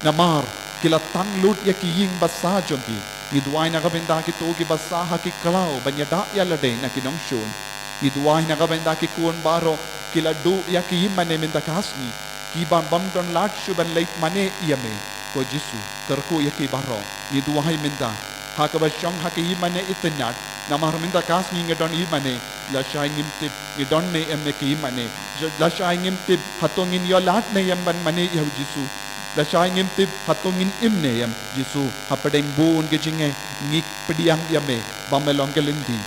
namar kila tanglut ya kiying basa jongi ngi duai na kabenda ki togi basa haki kalau banyada yalade na kinongshun ngi duai na kabenda kikun baro kila du ya kiyimane minta kasni ki bam don lat shuban leit mane yame ko jisu terku ya ki baro ngi duai minta hakabashong haki imane itinat namar minta kasni ngedon imane la shay ngimtip ngidon ne em ne ki mane la shay ngimtip hatongin yolat ne yam ban mane yaw jisu la shay ngimtip hatongin im ne yam jisu hapadeng bun ge jinge ngik pediang yame bamelong ge lindi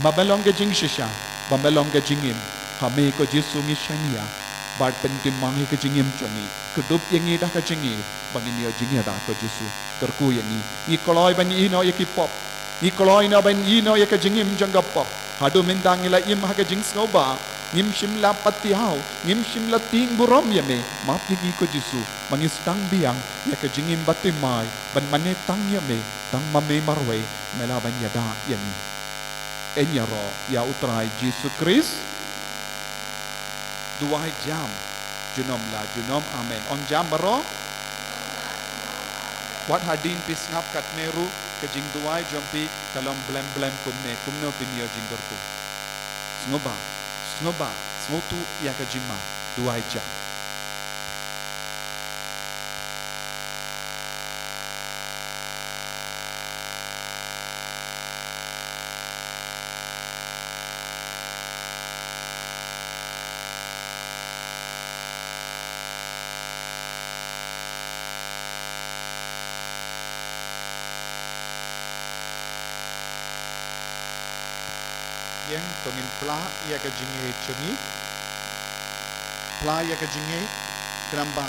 bamelong ge jing shisha bamelong ge jingim hame ko jisu ngi shania bat pentim mangi ke jingim chani kedup yangi dah ke jingi bangin yo jingi dah ko jisu kerku yangi ni koloi ban ino yakipop ni koloi na ban ino yak jingim jangga pop hadu mindang ila im ha ke jing snoba ngim shimla patiau ngim shimla ting burom yame map yangi ko jisu mangis tang biang yak jingim batimai ban mane tang yame tang mame marwe mela ban yada yangi enyaro ya utrai jisu Kris duai jam junom la junom amen on jam baro wat hadin pisngap kat meru ke jing duai jompi dalam blem kumno pinyo jinggerku snoba smotu ya ke jima duai jam yang tongin Phah ia ke jinge chungi Phah ia ke jinge keramba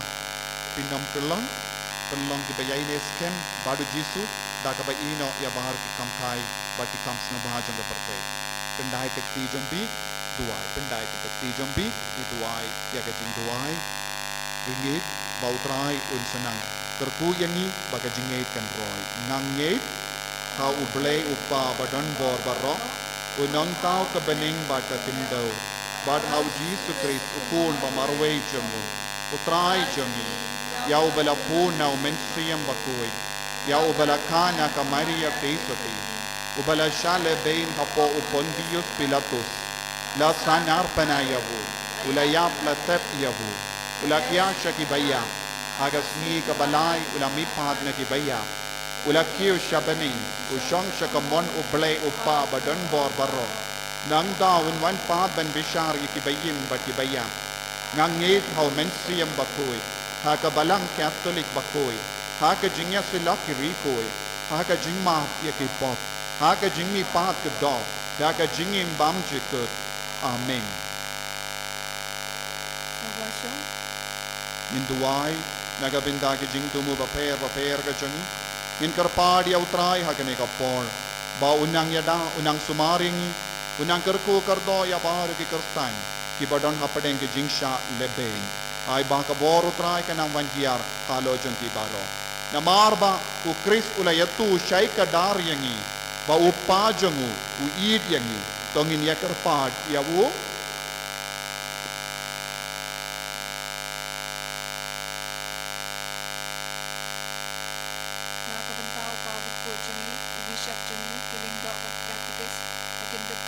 pinom pelong ki bayai ne skem badu jisu da ka bai ino ya bahar ki kamkai bati kam sna bahar jang perte pendai tekti jombi duai pendai tekti jombi i duai ia ke jing duai ringit bautrai un senang terku yangi baka jinge kan roi nganget ha ublei upa badon bor barro unang tao ka bening bata timdaw bad hau Jisu Kris ukun bamarway jamu utrai jami yau bala puna umenstriyam Bakhuid yau bala kana ka Maria Pesoti ubala shale bain hapo upondius Pilatus la sanar panayavu ulayap la tep yavu ulakyasha ki baya agasni ka balay ulamipad na ki baya ulakiyo shabani ushong shakamon ublay upa badan bor barro nang daun wan pa ban bishar ikibayim bakibayam ngangit how menstriyam Bakhuid ha ka balang Catholic Bakhuid ha ka jingya sila kirikoy ha ka jingma yakipop ha ka jingmi pat ka do ha ka jingim bam jikut amen Ninduai nagabinda ka jing tumu baper ka jangi in karpad ya utrai hakane kapor ba unang yada unang sumaringi unang kerku kardo ya bar ki kerstan ki badon hapadeng ki jingsha leben ai ba ka bor utrai kanang wanjiar halo jonti baro namar ba u Kris ulayatu shai ka dar yangi ba upa jangu u id yangi tongin ya karpad ya wo Bishop Jami Kilindo Katikis Akinduk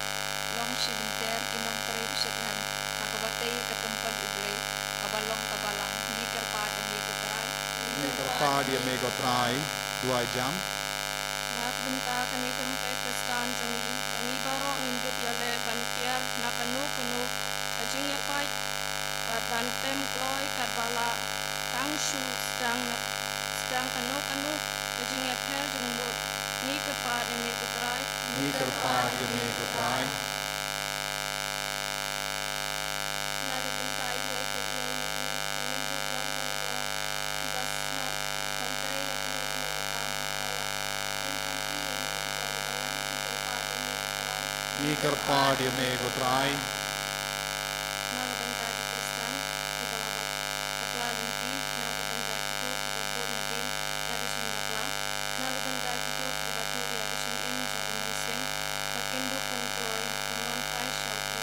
Long Shilinter Kinong Trai Shekhan Nakabatay Katumpal Ublay Kabalong Kabalang Nikarpad Amigo Trai Nikarpad Amigo Trai Duai jam Nakbenta kani kampai Kristan Jami Kani baro nginduk yale bankiar Nakanu kanu Kajing yapai Karban tem kloy Karbala Tangshu Sedang kanu Kajing yapel Jungbut Ni kerpad yang ni kutrai. Naga bentai buai ke yang ingin pulang kalau ibas nak kontrai yang kena betam kalau yang kontrai yang kalau dalam ni kerpad yang ni kutrai. Naga bentai ke Kristen di balabat bakla lenti naga bentai itu berbur nadin naga sing bakla naga bentai itu berbatu ya sing in jaga mensing kakinduk kontroy kemon pai shauki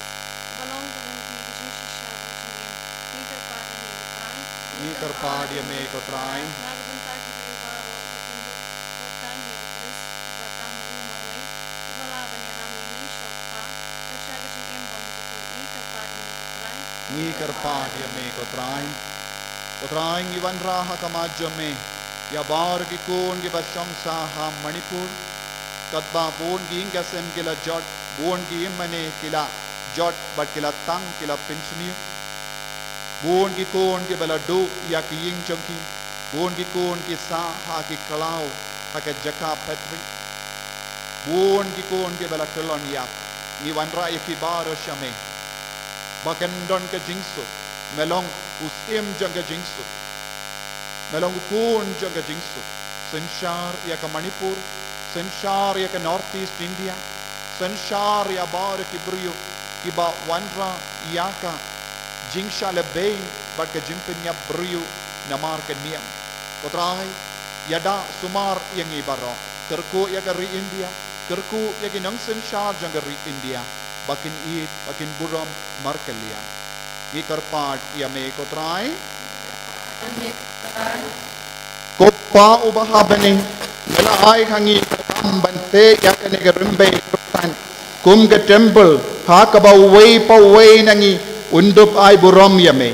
balong dalam di sing shisha bajingin ni kerpad yang ni kutrai ni kerpad yang ni kutrai naga bentai itu baro kakinduk kotan ya Kris batang umarway di balaban ya rami ni shauka kacaga sing in bang itu ni kerpad yang ni kutrai ni kerpad yang ni kutrai kutrai iwan raha kamajame ya bar ki kun ki basham saha Manipur katba bon gi ngasem kila jot bon gi mane kila jot bat kila tang kila pensuniu buon ki kon ki bala do ya ki ying chongki buon ki kon ki sa ha ki kalau ha ka jaka patri buon ki kon ki bala kelon yak ni wanra ya ki baro shame bakan don ka jingsu melong usim janga jingsu melong kon janga jingsu senshar ya ka Manipur senshar ya ka Northeast India senshar ya bar ki brio ki ba wanra ya ka jingsha le bain bat ka jimpin ya brio namar ka niam kotrai yada sumar yang ibaro kerku ya ka ri India kerku ya ki nang senshar janga ri India bakin it bakin buram markelia ni karpat ya me kotrai Kopa ubahabani mela ai khangi bante ya kane gerembe tan kum ke temple ha ka ba wei nangi undup ai burom yame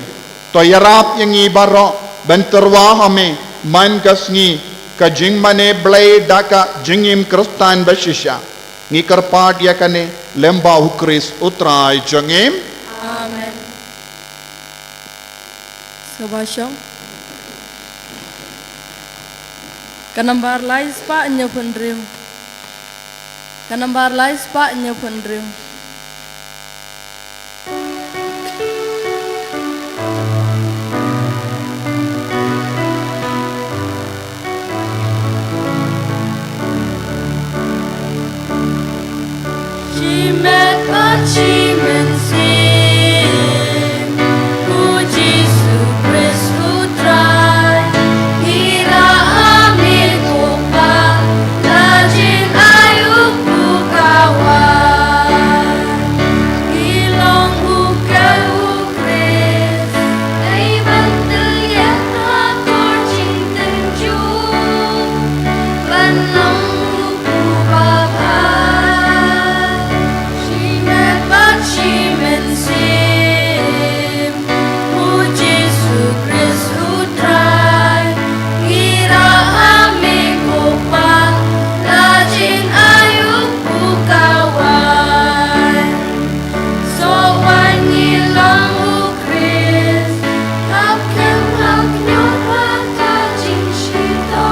to yarap yangi baro benterwa hame man kasngi ka jingmane blai daka jingim kristan bashisha ni karpat ya kane lemba ukris utrai jangem Amen. Sabasyong. Kanambar lais pa nya pendrim. Kanambar lais pa nya pendrim. Shimet achimen sim, puji su Kristu trai, hira amin upa, rajin ayu kawan, ilong ukal ukris, ay bantul yang akur jingtyrwa, banong uku baba. Shimen sim, puji su Kristu trai, kira ame kopa, rajin ayu kawan, sowan ngilang ukris, hakam haknyot wata jing shito,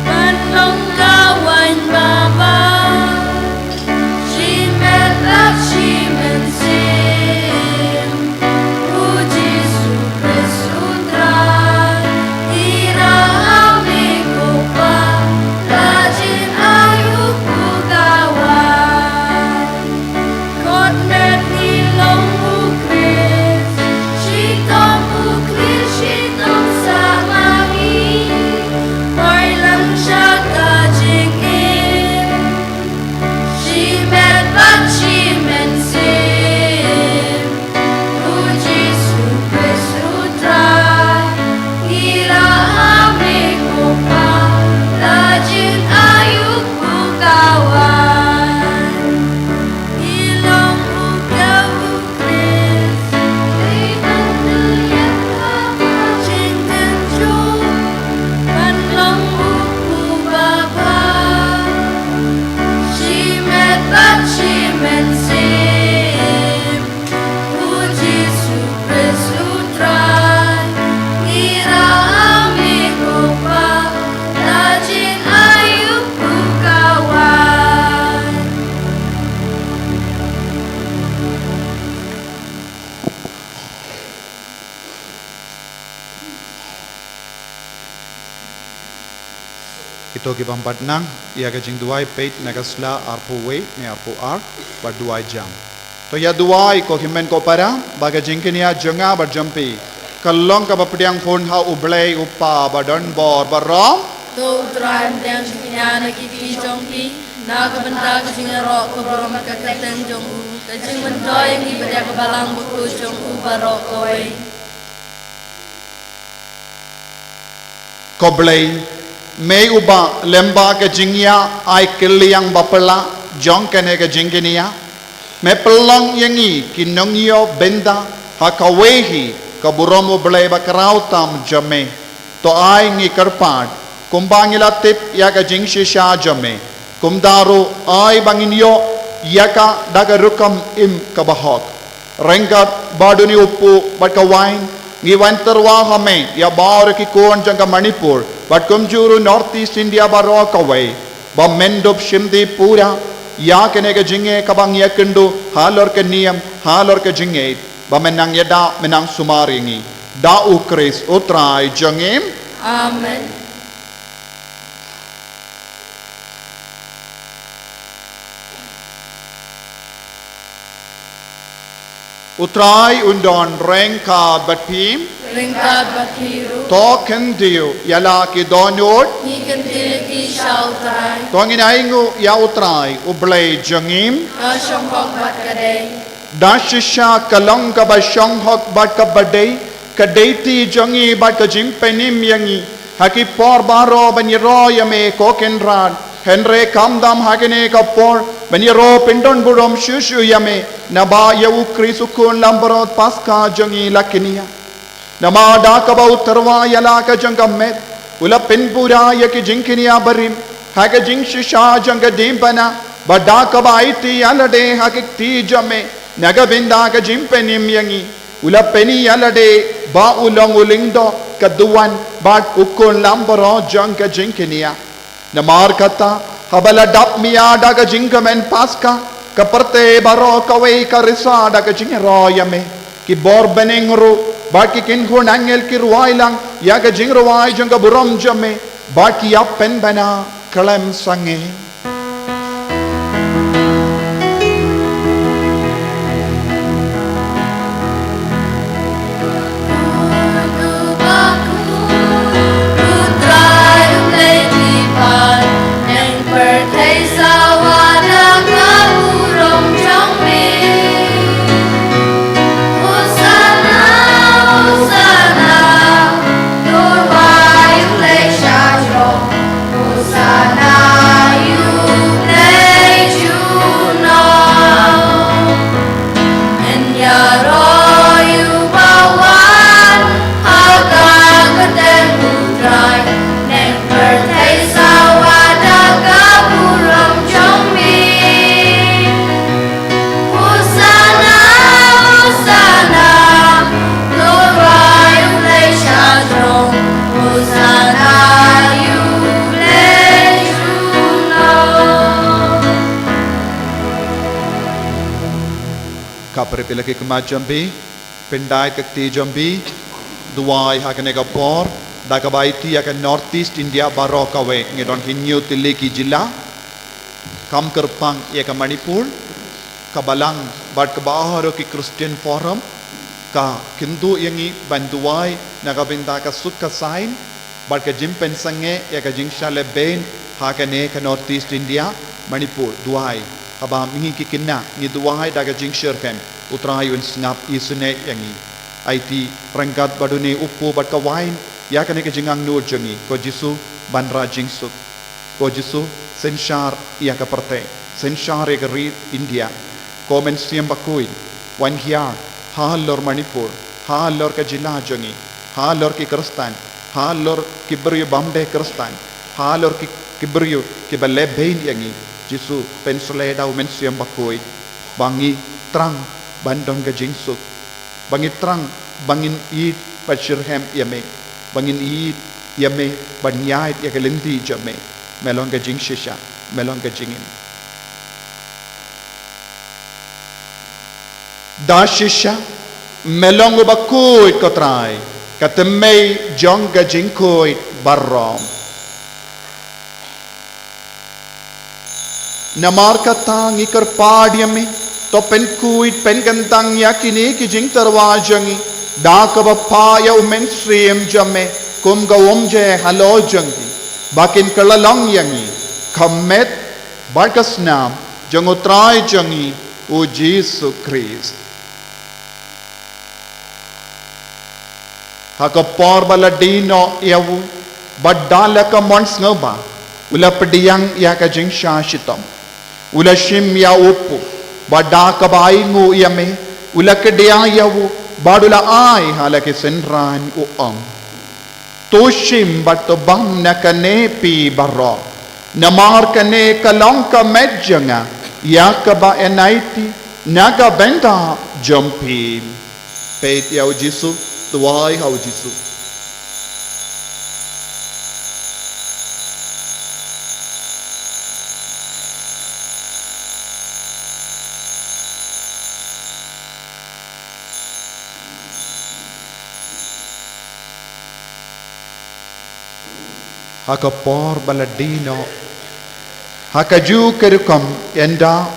manong kawan baba. Shimen sim, puji su Kristu trai, kira ame kopa, rajin ayu kawan, kot met nilong ukris, shitom samangi, hoy lang siya kajingin. Shimen sim, puji su Kristu trai, kira ame kopa, rajin ayu kawan, ilong ukal ukris, ay bantul yang haba jingtyrwa, banlong uku baba. Shimen sim, puji su Kristu trai, kira ame kopa, rajin ayu kawan. Ito ki pampat nang ia ka jing duai peit nagasla arpu wei ne arpu ar ba duai jam to ya duai ko himen ko para ba ka jing kenia jonga ba jampi kallong ka ba pdiang phone ha ublei upa ba don bor ba rom To tram tang kinyana kiki jongki, naga benda ka jingero ko boroma ka kateng jongu, ka jing mendoy ngi beda ka balang buku jongu baro koi. ko blei mei uba lemba ka jingya ai kiliang bapala jong kene ka jingkenia me pelang yangi kinongyo benda ha ka wehi ka buromo blei ba krautam jame to ai ngi karpad kumbangila tip ya ka jingshi sha jame kumdaro ai banginyo yaka daga rukam im kabahok rengat baduni upu bat ka wine ngi jingtyrwa hame ya baur ki kon janga Manipur bat kumjuru Northeast India baro kawai ba mendop shimdi pura ya kene ga jinge kabang yakendu halor ke niyam halor ke jinge ba menang yada menang sumaringi da ukris utrai jangim Amen. utrai undon rengka batpim Ringkad Bakhiru. token diu yala ki donut Nikan tiliki siya utray. tongin aingu ya utrai ublay jangim Kasyongkok bat kaday. dashisha kalong ka ba shanghok bat ka baday kadeti jangi bat ka jimpenim yangi haki por baro baniro yame kokenran henre kamdam hakene ka por baniro pindon burom shushu yame naba yau krisukun lambarot Paskha jangi lakinia nama da ka ba utarwa yala ka jangamet ula pinpura yaki jinkinia barim haka jingshisha janga dimbana bada ka ba iti alade hakik ti jame naga binda ka jimpenim yangi ula peni alade ba ulong ulingdo kaduan bat ukun lambaro janga jinkinia namar kata habala dap miya daga jingamen Paskha kaparte baro kawai karisa daga jingero yame ki bor benengru bat ki kinhun angel ki ruwailang yaga jingruwai janga buram jame bat ki appen bana kalem sange Kapre kema jambi pendai kakti jambi duai hakane ka por daga baiti ya Northeast India baroka we ngedon hinyu tiliki jilla kam kerpang ya ka Manipur kabalang bat ka baharo ki Christian forum ka kindu yangi banduai nagabinda ka sukka sign bat ka jimpen sange ya ka jingshale ben hakane ka Northeast India Manipur duai aba mingi kikinna ni duai daga jingshir kem utrayun snap isune yangi IT rangkat baduni upu bat ka wine ya kane ke jingang nur jangi ko jisu banra jingsuk ko jisu senshar ya ka parte senshar e ri India komen siam Bakhuid wan hiar halor Manipur halor ka jila jangi halor ki kristan halor kibriyo bamde kristan halor ki kibriyo ki balle bein yangi jisu pensole da men siam Bakhuid bangi trang bandon ka jingsuk bangi trang bangin eat pachirhem yame bangin eat yame banyait ya kalindi jame melong ka jingshisha melong ka jingin dashisha melong Bakhuid ko Trai katemei jong ka jingkoid barrom namar katang ikar padyame to pen kuit pen gantang yakini ki jingtyrwa jangi da ka ba Phah ya mainstream jame kum ga omje halo jangi bakin kalalong yangi khamet barkasnam jango Trai jangi o Jesus Christ haka por bala dino yawu badala ka mons ngaba ula pediyang ya ka jing shashitam ula shim ya upu bada ka baingu yame ula kedya yawu badula ai halake senran uang toshim bat bam na kane pi barro namar kane kalong ka medjanga Yakaba enaiti naga benda jumpi. Peit yau Jisu, tuai hau Jisu. Haka por baladino haka ju kerukam enda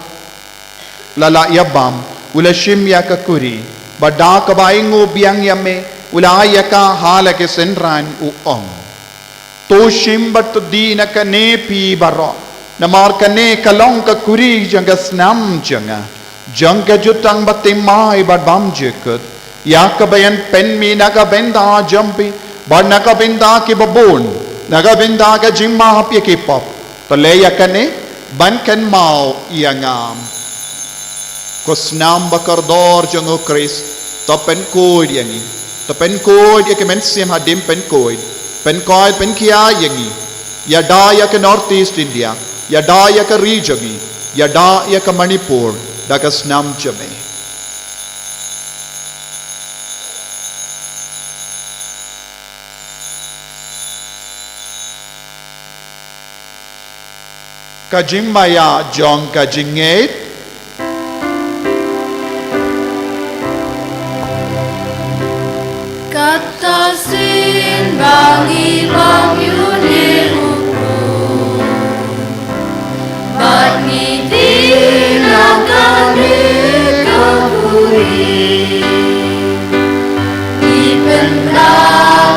lala yabam ula shim yaka kuri bada ka baingo biang yame ula yaka halake senran uong to shim bat dina ka ne pi baro namar ka ne kalong ka kuri janga snam janga jutang batimai bad bam jekut yaka bayan pen mi naga benda jampi bad naga benda ki babon naga benda ka jimma hapye ki pop to leya kane ban kan mau iangam ko snam bakardor jango kris to pen koid yangi to pen koid ya kemen sim hadim pen koid pen kia yangi ya da ya ke northeast India ya da ya ke region ya da ya ke Manipur da ka snam jame Kajing maya jong kajing ngait Katasin bangi bang yuni uku Bangi tinagani kaburi Ipenda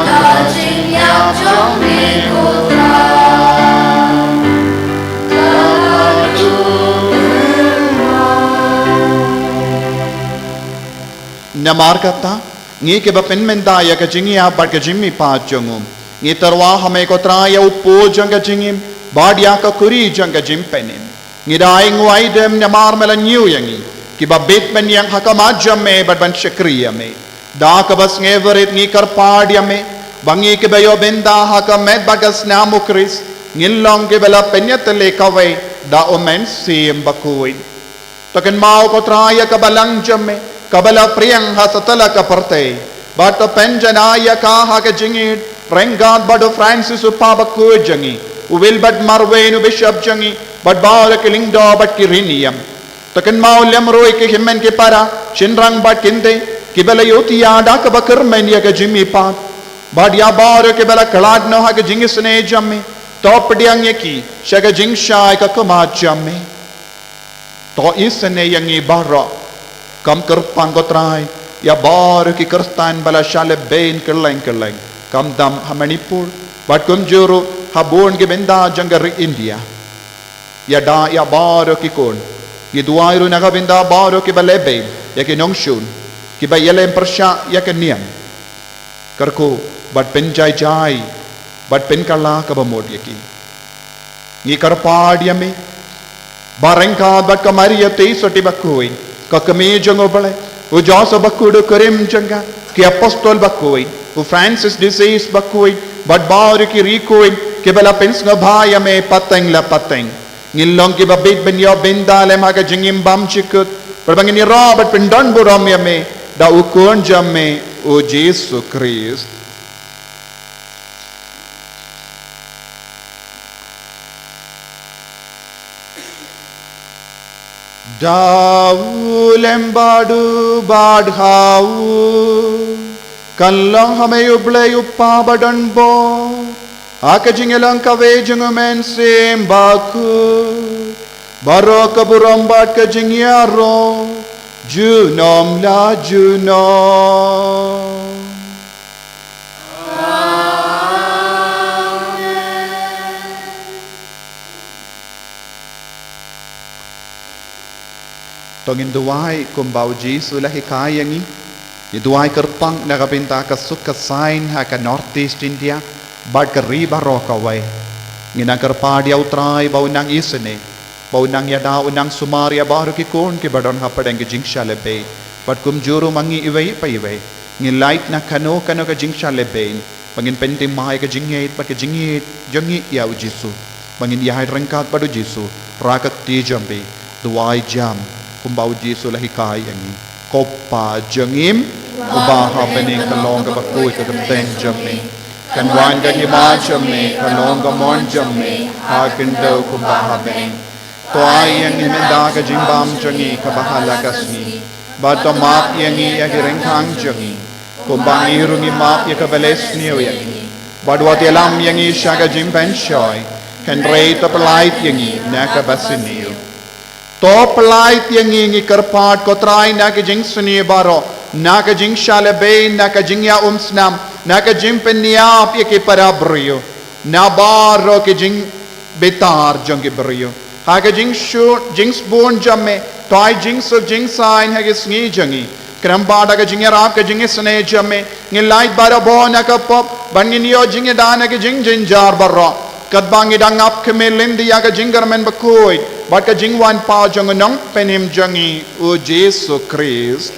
kajing yang jong ni kotra Namar kata ngi ke bapen menda ya ka jingi ya bar ka jimmi pa jongum ngi tarwa hame ko Trai ya upo janga jingim bad ya ka kuri janga jimpenim ngi dai ngwai dem namar mela new yangi ki babet men yang hakama jamme bad ban shakriya me da ka bas ngeverit ngi kar pad ya me bangi ke bayo benda hakamet bagas namu kris ngilong ke bela penyat le kawai da omen sim Bakhuid taken mau ko Trai ya ka balang jamme kabala priyang hasatala ka parte bato penjana ya ka ha ka jingit rengad bado Francis Phah Bakhuid jangi uwil bad marwenu bishop jangi bad baur ke lingdo bad kiriniam taken mau lem roi ke himmen ke para shinrang bad kinde kibala yoti ya da ka bakar men ya ka jimmi pat bad ya baur ke bala kalad no ha ka jingisne jamme top diang yaki shaga jingsha ka kama jamme to isne yangi barra kam kerpang ko Trai ya bar ki kerstan bala shale bain kerleng kam dam ha Manipur bat kum juru habon ke benda jangar India ya da ya bar ki kon ki duairu naga benda bar ki balebe ya ki Nongstoin ki ba yelem persha ya ke niam karko bat penjai jai bat pen kala ka bamod yaki ni karpad yame barengka bat kamari ya te soti Bakhuid kakame jango bale u Joseph Bakhuid karim janga ki apostol Bakhuid u Francis disease Bakhuid bad bar ki Recoid ke bala pens nga bhaya me pateng la pateng ngilong ki babit ben yo bendale maga jingim bam chikut perbangin ni Robert pendon buram ya me da u kon jamme u Jesus Christ Dau lembadu badhau kallang hame uble uppa badan bo aka jingelang kawe jungumen sim baku baro kaburam bad ka jingyaro junom la junom tongin duai kumbau Jisu lahi kayangi ni duai kerpang nakapinta ka suka sign ha ka northeast India bad ka riba roka way nginang kerpad yaw Trai bau nang isene bau nang yada unang sumaria baru ki kon ki badon ha padang ki jingsha lebe bad kum juru mangi iway pa iway ngi light na kano ka jingsha lebe pangin pentim mahay ka jingit bad ka jingit jangi yaw Jisu pangin yahay rengkat badu Jisu rakak ti jambi duai jam kumbau Jesu lahi kai yangi kopa jengim ubaha bening kalong ka Bakhuid ka teng jamme kan wan ka hima jamme kalong ka mon jamme ha kindo kubaha bening toai yang imenda ka jimbam jangi ka bahala kasni bato map yangi agireng khang jangi kumbang irungi map ya ka beles niyo yangi badwat yalam yangi shaga jimpen shoy kan rei to pelait yangi na ka basiniyo to pelait yangi ngi karpat ko trai na ka jing suni baro na ka jing shalabe na ka jing ya umsnam na ka jimpen niap ya ki parabrio na baro ki jing betar jangi brio ha ka jing shu jing spoon jamme toy jing so jing sign ha ki sngi jangi krambada ka jing rap ka jing sne jamme ngi light bara bo na ka pop bangin yo jing dana ka jing jinjar barro kat bangi dang ap kemelin dia ka jing garmen Bakhuid bat ka jing wan pa jong nong penim jangi o Jesu Christ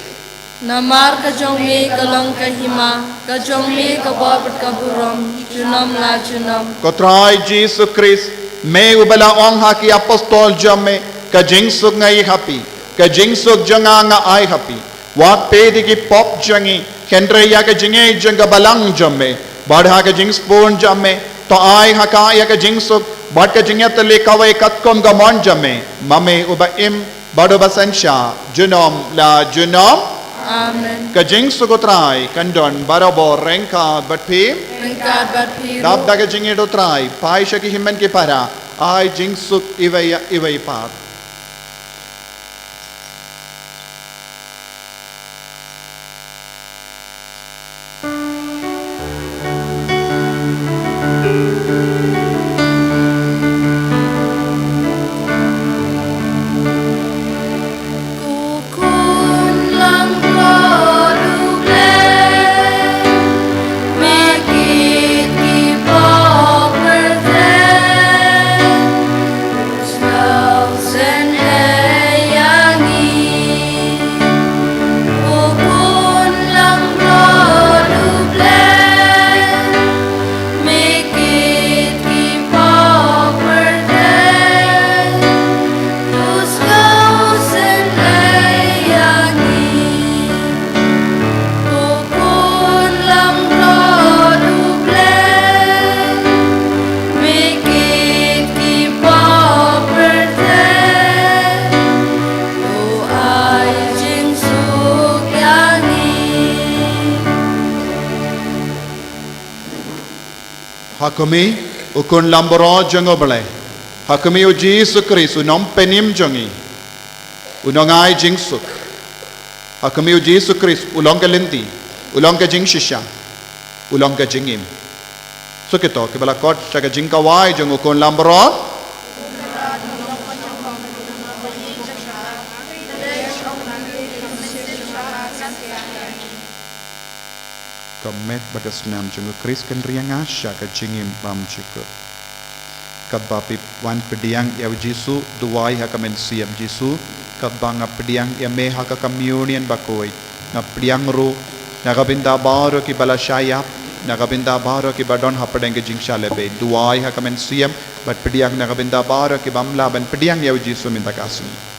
Namar ka jong me kalong ka hima ka jong me ka babat ka burom junam la junam ko trai Jesu Christ me ubala ong ha ki apostol jamme ka jing suk ngai happy ka jing suk janga nga ai happy wat pe di ki pop jangi kendre ya ka jinge janga balang jamme badha ka jing spoon jamme to ai ha ka ya ka jing suk bad ka jing ya le kawai katkom ga mon jamme mame uba im bado basansha junom la junom Amen ka jing suk trai kandon barabo renka but pe Engkad bat piru dab da ka jing do trai pai sha ki himmen ki para ai jing suk iwai par Hakumi ukun lamboro jango bale Hakumi o Jesu Christ unom penim jangi unongai jingsuk Hakumi o Jesu Christ ulong ka linti ulong ka jing shisha ulong ka jingim so kito kibala kot chaga jingkawai jango ukun lamboro met bagas nam jungo Chris kan riang asya ka jingim bam chiko kabapi wan pediang ya Jesu duai ha kamen siam Jesu kabanga pediang ya me ha ka communion Bakhuid na pediang ru na kabinda baro ki balasaya na kabinda baro ki badon hapadeng ke jingsha lebe duai ha kamen siam bat pediang na kabinda baro ki bamla ban pediang ya Jesu minta kasni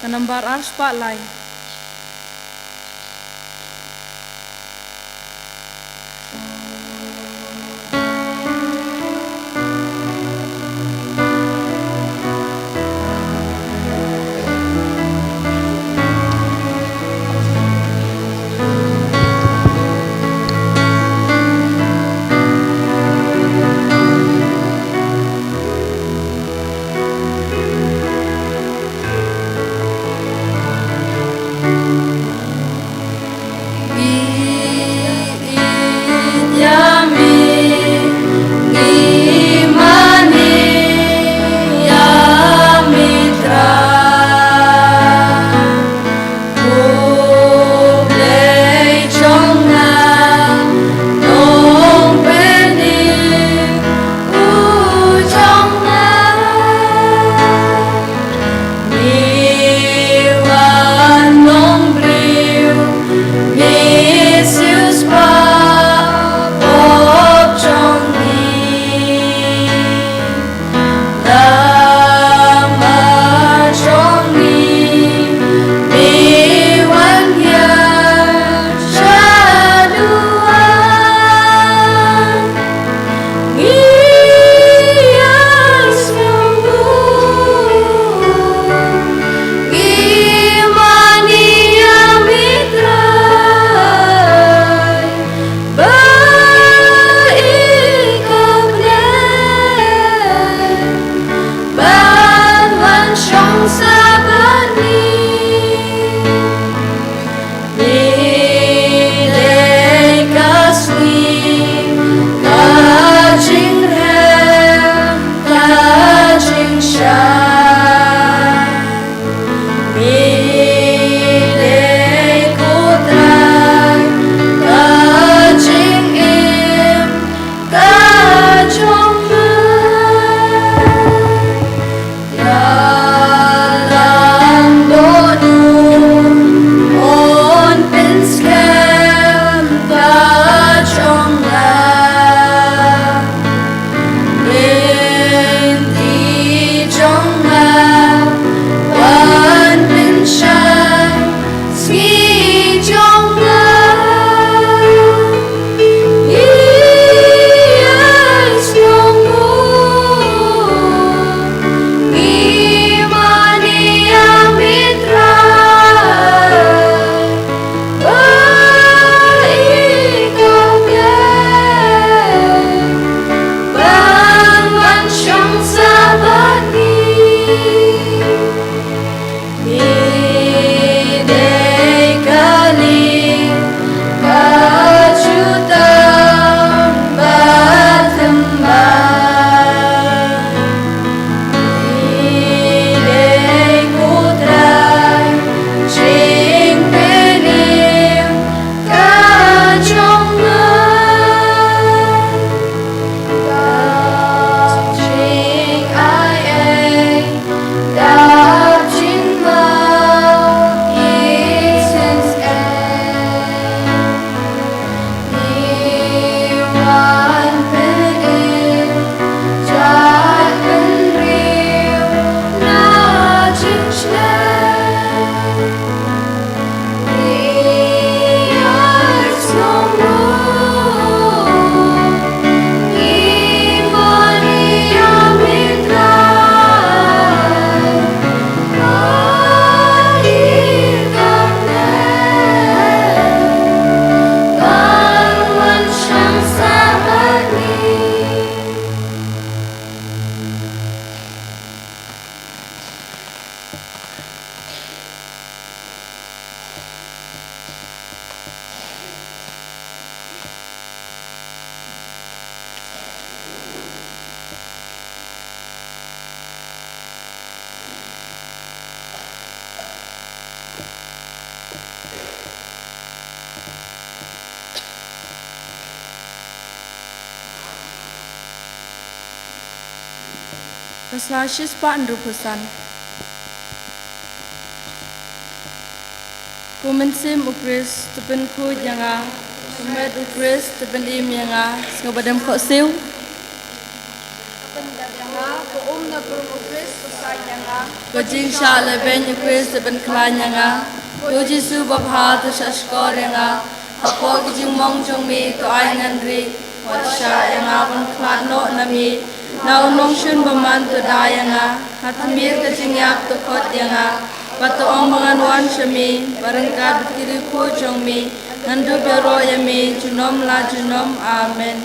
Nambar ar spotlight Kaslashis pa andrupusan. Kumensim ukris tepen ku janga. Kumet ukris tepen im janga. Ngabadam kok siu. Na kurung ukris usai janga. Kojing sha leben ukris tepen klan janga. Ko Jisu babha tu shashkor janga. Apo kijing mong jong mi to ay ngandri. Watsha janga pun klan no nami. Na unong shun baman to da janga. Hatmir kajing yak to kot janga. Pato ong mangan wan shami. Barangkad kiri ko jong mi. Nandu biro yami. Junom la junom. Amen.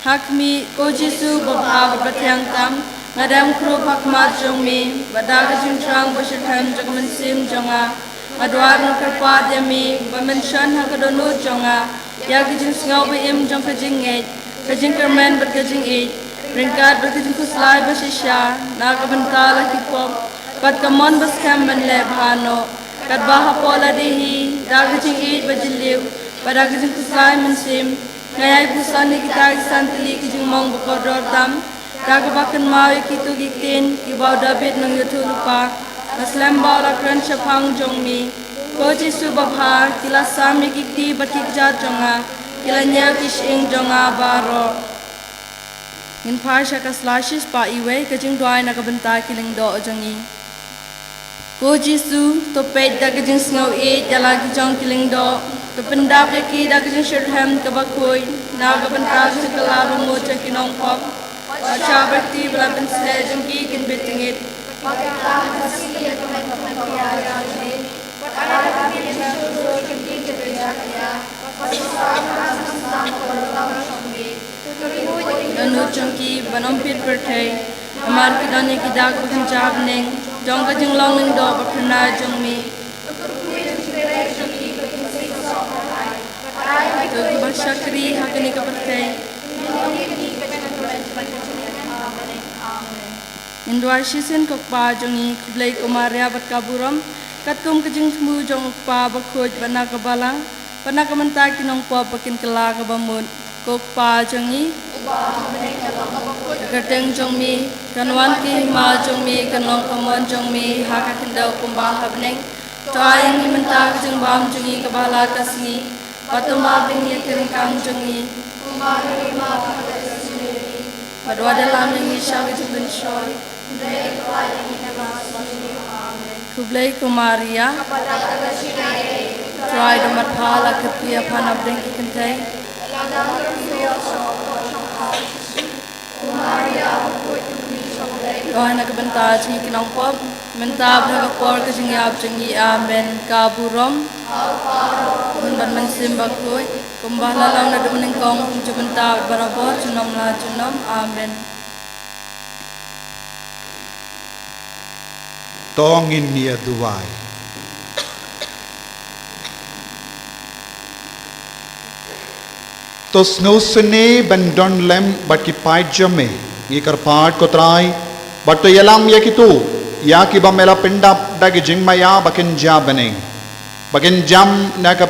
Hakmi ko Jisu babha batyang tam. Ngadam kru pakmat jong mi. Badaga jingtrang basyatam jagmansim jonga. Madwar ng karpad yami. Bamensyan hakadonu jonga. Yagi jing singaw im jong kajing ngej. Kajing kermen bat kajing ej. Ringkat bat kajing kuslay basisya. Nakabantala kipop. Pat kamon bas kamban lebhano. Kat baha pola dihi. Dagajing ej bajiliw. Badagajing kuslay mensim. Ngayay busan ni kita santili kajing mong bakodor dam. Kagabakan mawi kitu gitin, kibaw David ng yutu lupa, maslembaw lakran syapang jong mi, ko Jisu babha, kila sami gikti batikja jonga, kila nyaw kishing jonga baro. Ngin par siya kaslashis pa iwe, kajing duay nakabanta kiling do jongi. Ko Jisu, topet da kajing sngaw jalagi jong kiling do, topendap yaki da kajing shirhem kabakhoid, nakabanta sa kalaro mo sa kinong pop, Baca berti belapan selajeng ki kin betingit. Pagkaklah kasih at magpapagpapayaan ni. Pag-aral kami ng susunod hindi kaya. Pag-usapan sa sang pagkakatawa siyang may. Nanu jongki banompit bertay. Amar kidani kidag pagkanjab ning. Jong kajing long ning do bapernay jong mi. Tugubag syakri hakini kabertay. Indwar shisin kokpa jongi kublai kumaria bat kaburam katkum kajing smu jong pa bakhoj bana kabalang bana kamanta kinong pa bakin kala kabamut kokpa jongi gateng jongmi kanwan ki ma jongmi kanong kamon jongmi haka kindau kumba habneng Trai ni menta kajing bam jongi kabala kasngi patuma bingi kiringkang jongi Padwa dalam yang isya kajing benshoy Kublai kumaria Trai damat pala ketia panab dengki kentai Doa nak bentar jengi kinong pop Mentab nak por ke jengi ab jengi amen kaburom Menban mensim bakui Kumbah lalang nak menengkong Kuncu bentar barabor junom la junom amen Tongin niya duway. Tos Nongstoin bandon lem bat ki pait jame. Ngikar paat ko Trai. Bat to yalam ya kitu. Ya ki ba mela pindap dagi jingmaya bakin jabane. Bakin jam na ka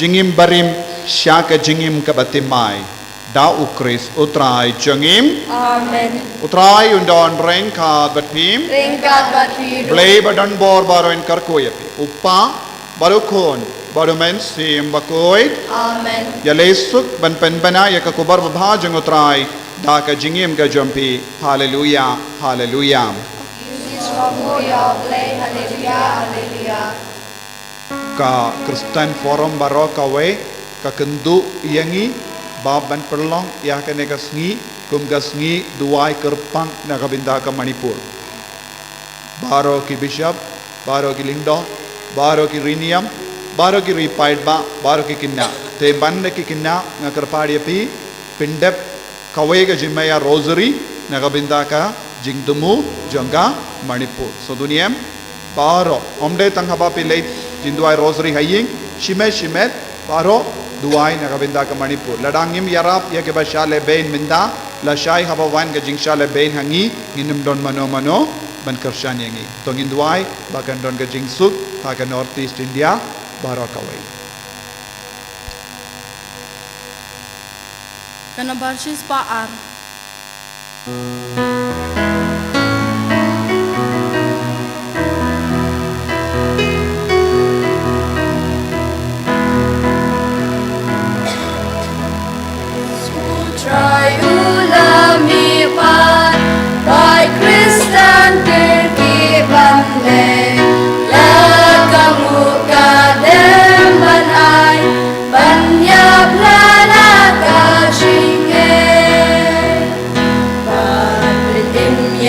jingim barim sya ka jingim ka batimay. Da ukris utrai jangim. Amen. Utrai undon rain ka batim. Ringkat bati Blay badan bor baro in karkoyapi. Upa baro kon baro men sim Bakhuid. Amen. Ya lesuk ban penbana ya kakubar babha jang utrai da ka jingim ka jampi. Hallelujah. Hallelujah. Ka Kristen forum baro kawe ka kendu yangi Baban perlong ya kene kasngi kum kasngi duai kerpang na kabinda ka Manipur. Baro ki bishop, baro ki lingdo, baro ki riniam, baro ki ripaid ba, baro ki kinna. Te bande ki kinna nga kerpadi pi pindep kawe ka jimaya rosary na kabinda ka jingdumu janga Manipur. So duniyam baro omde tang haba pi late jinduai rosary haying shimet baro duai na kabinda ka Manipur. Ladangim yarap ya ke bashale bain minda la shai haba wan ka jingshale bain hangi nginum don mano ban karshan yangi. Tongin duai bakan don ka jingsuk ha ka North East India barakawai. Kana barshis paar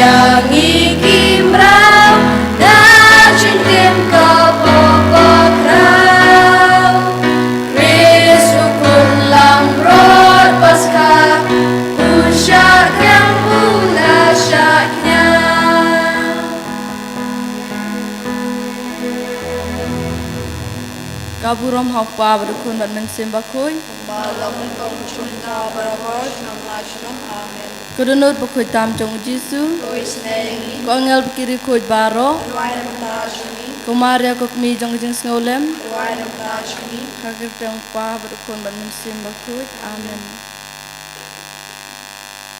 yang ikimrau dan cintim kau popokrau risukun lamrod Paskha usyak yang mula syaknya Kaburam hakpa berukun bat mensim Bakhuid. Malam kong cinta berawal nam lajnam amin. Kedunut Bakhuid tam jong Jisu. Koi Sngi. Ko angel kiri Bakhuid baro. Trai namtajni. Kumaria kokmi jong jing Snolem. Trai namtajni. Kagir jong Phah berukun bat mensim Bakhuid. Amin.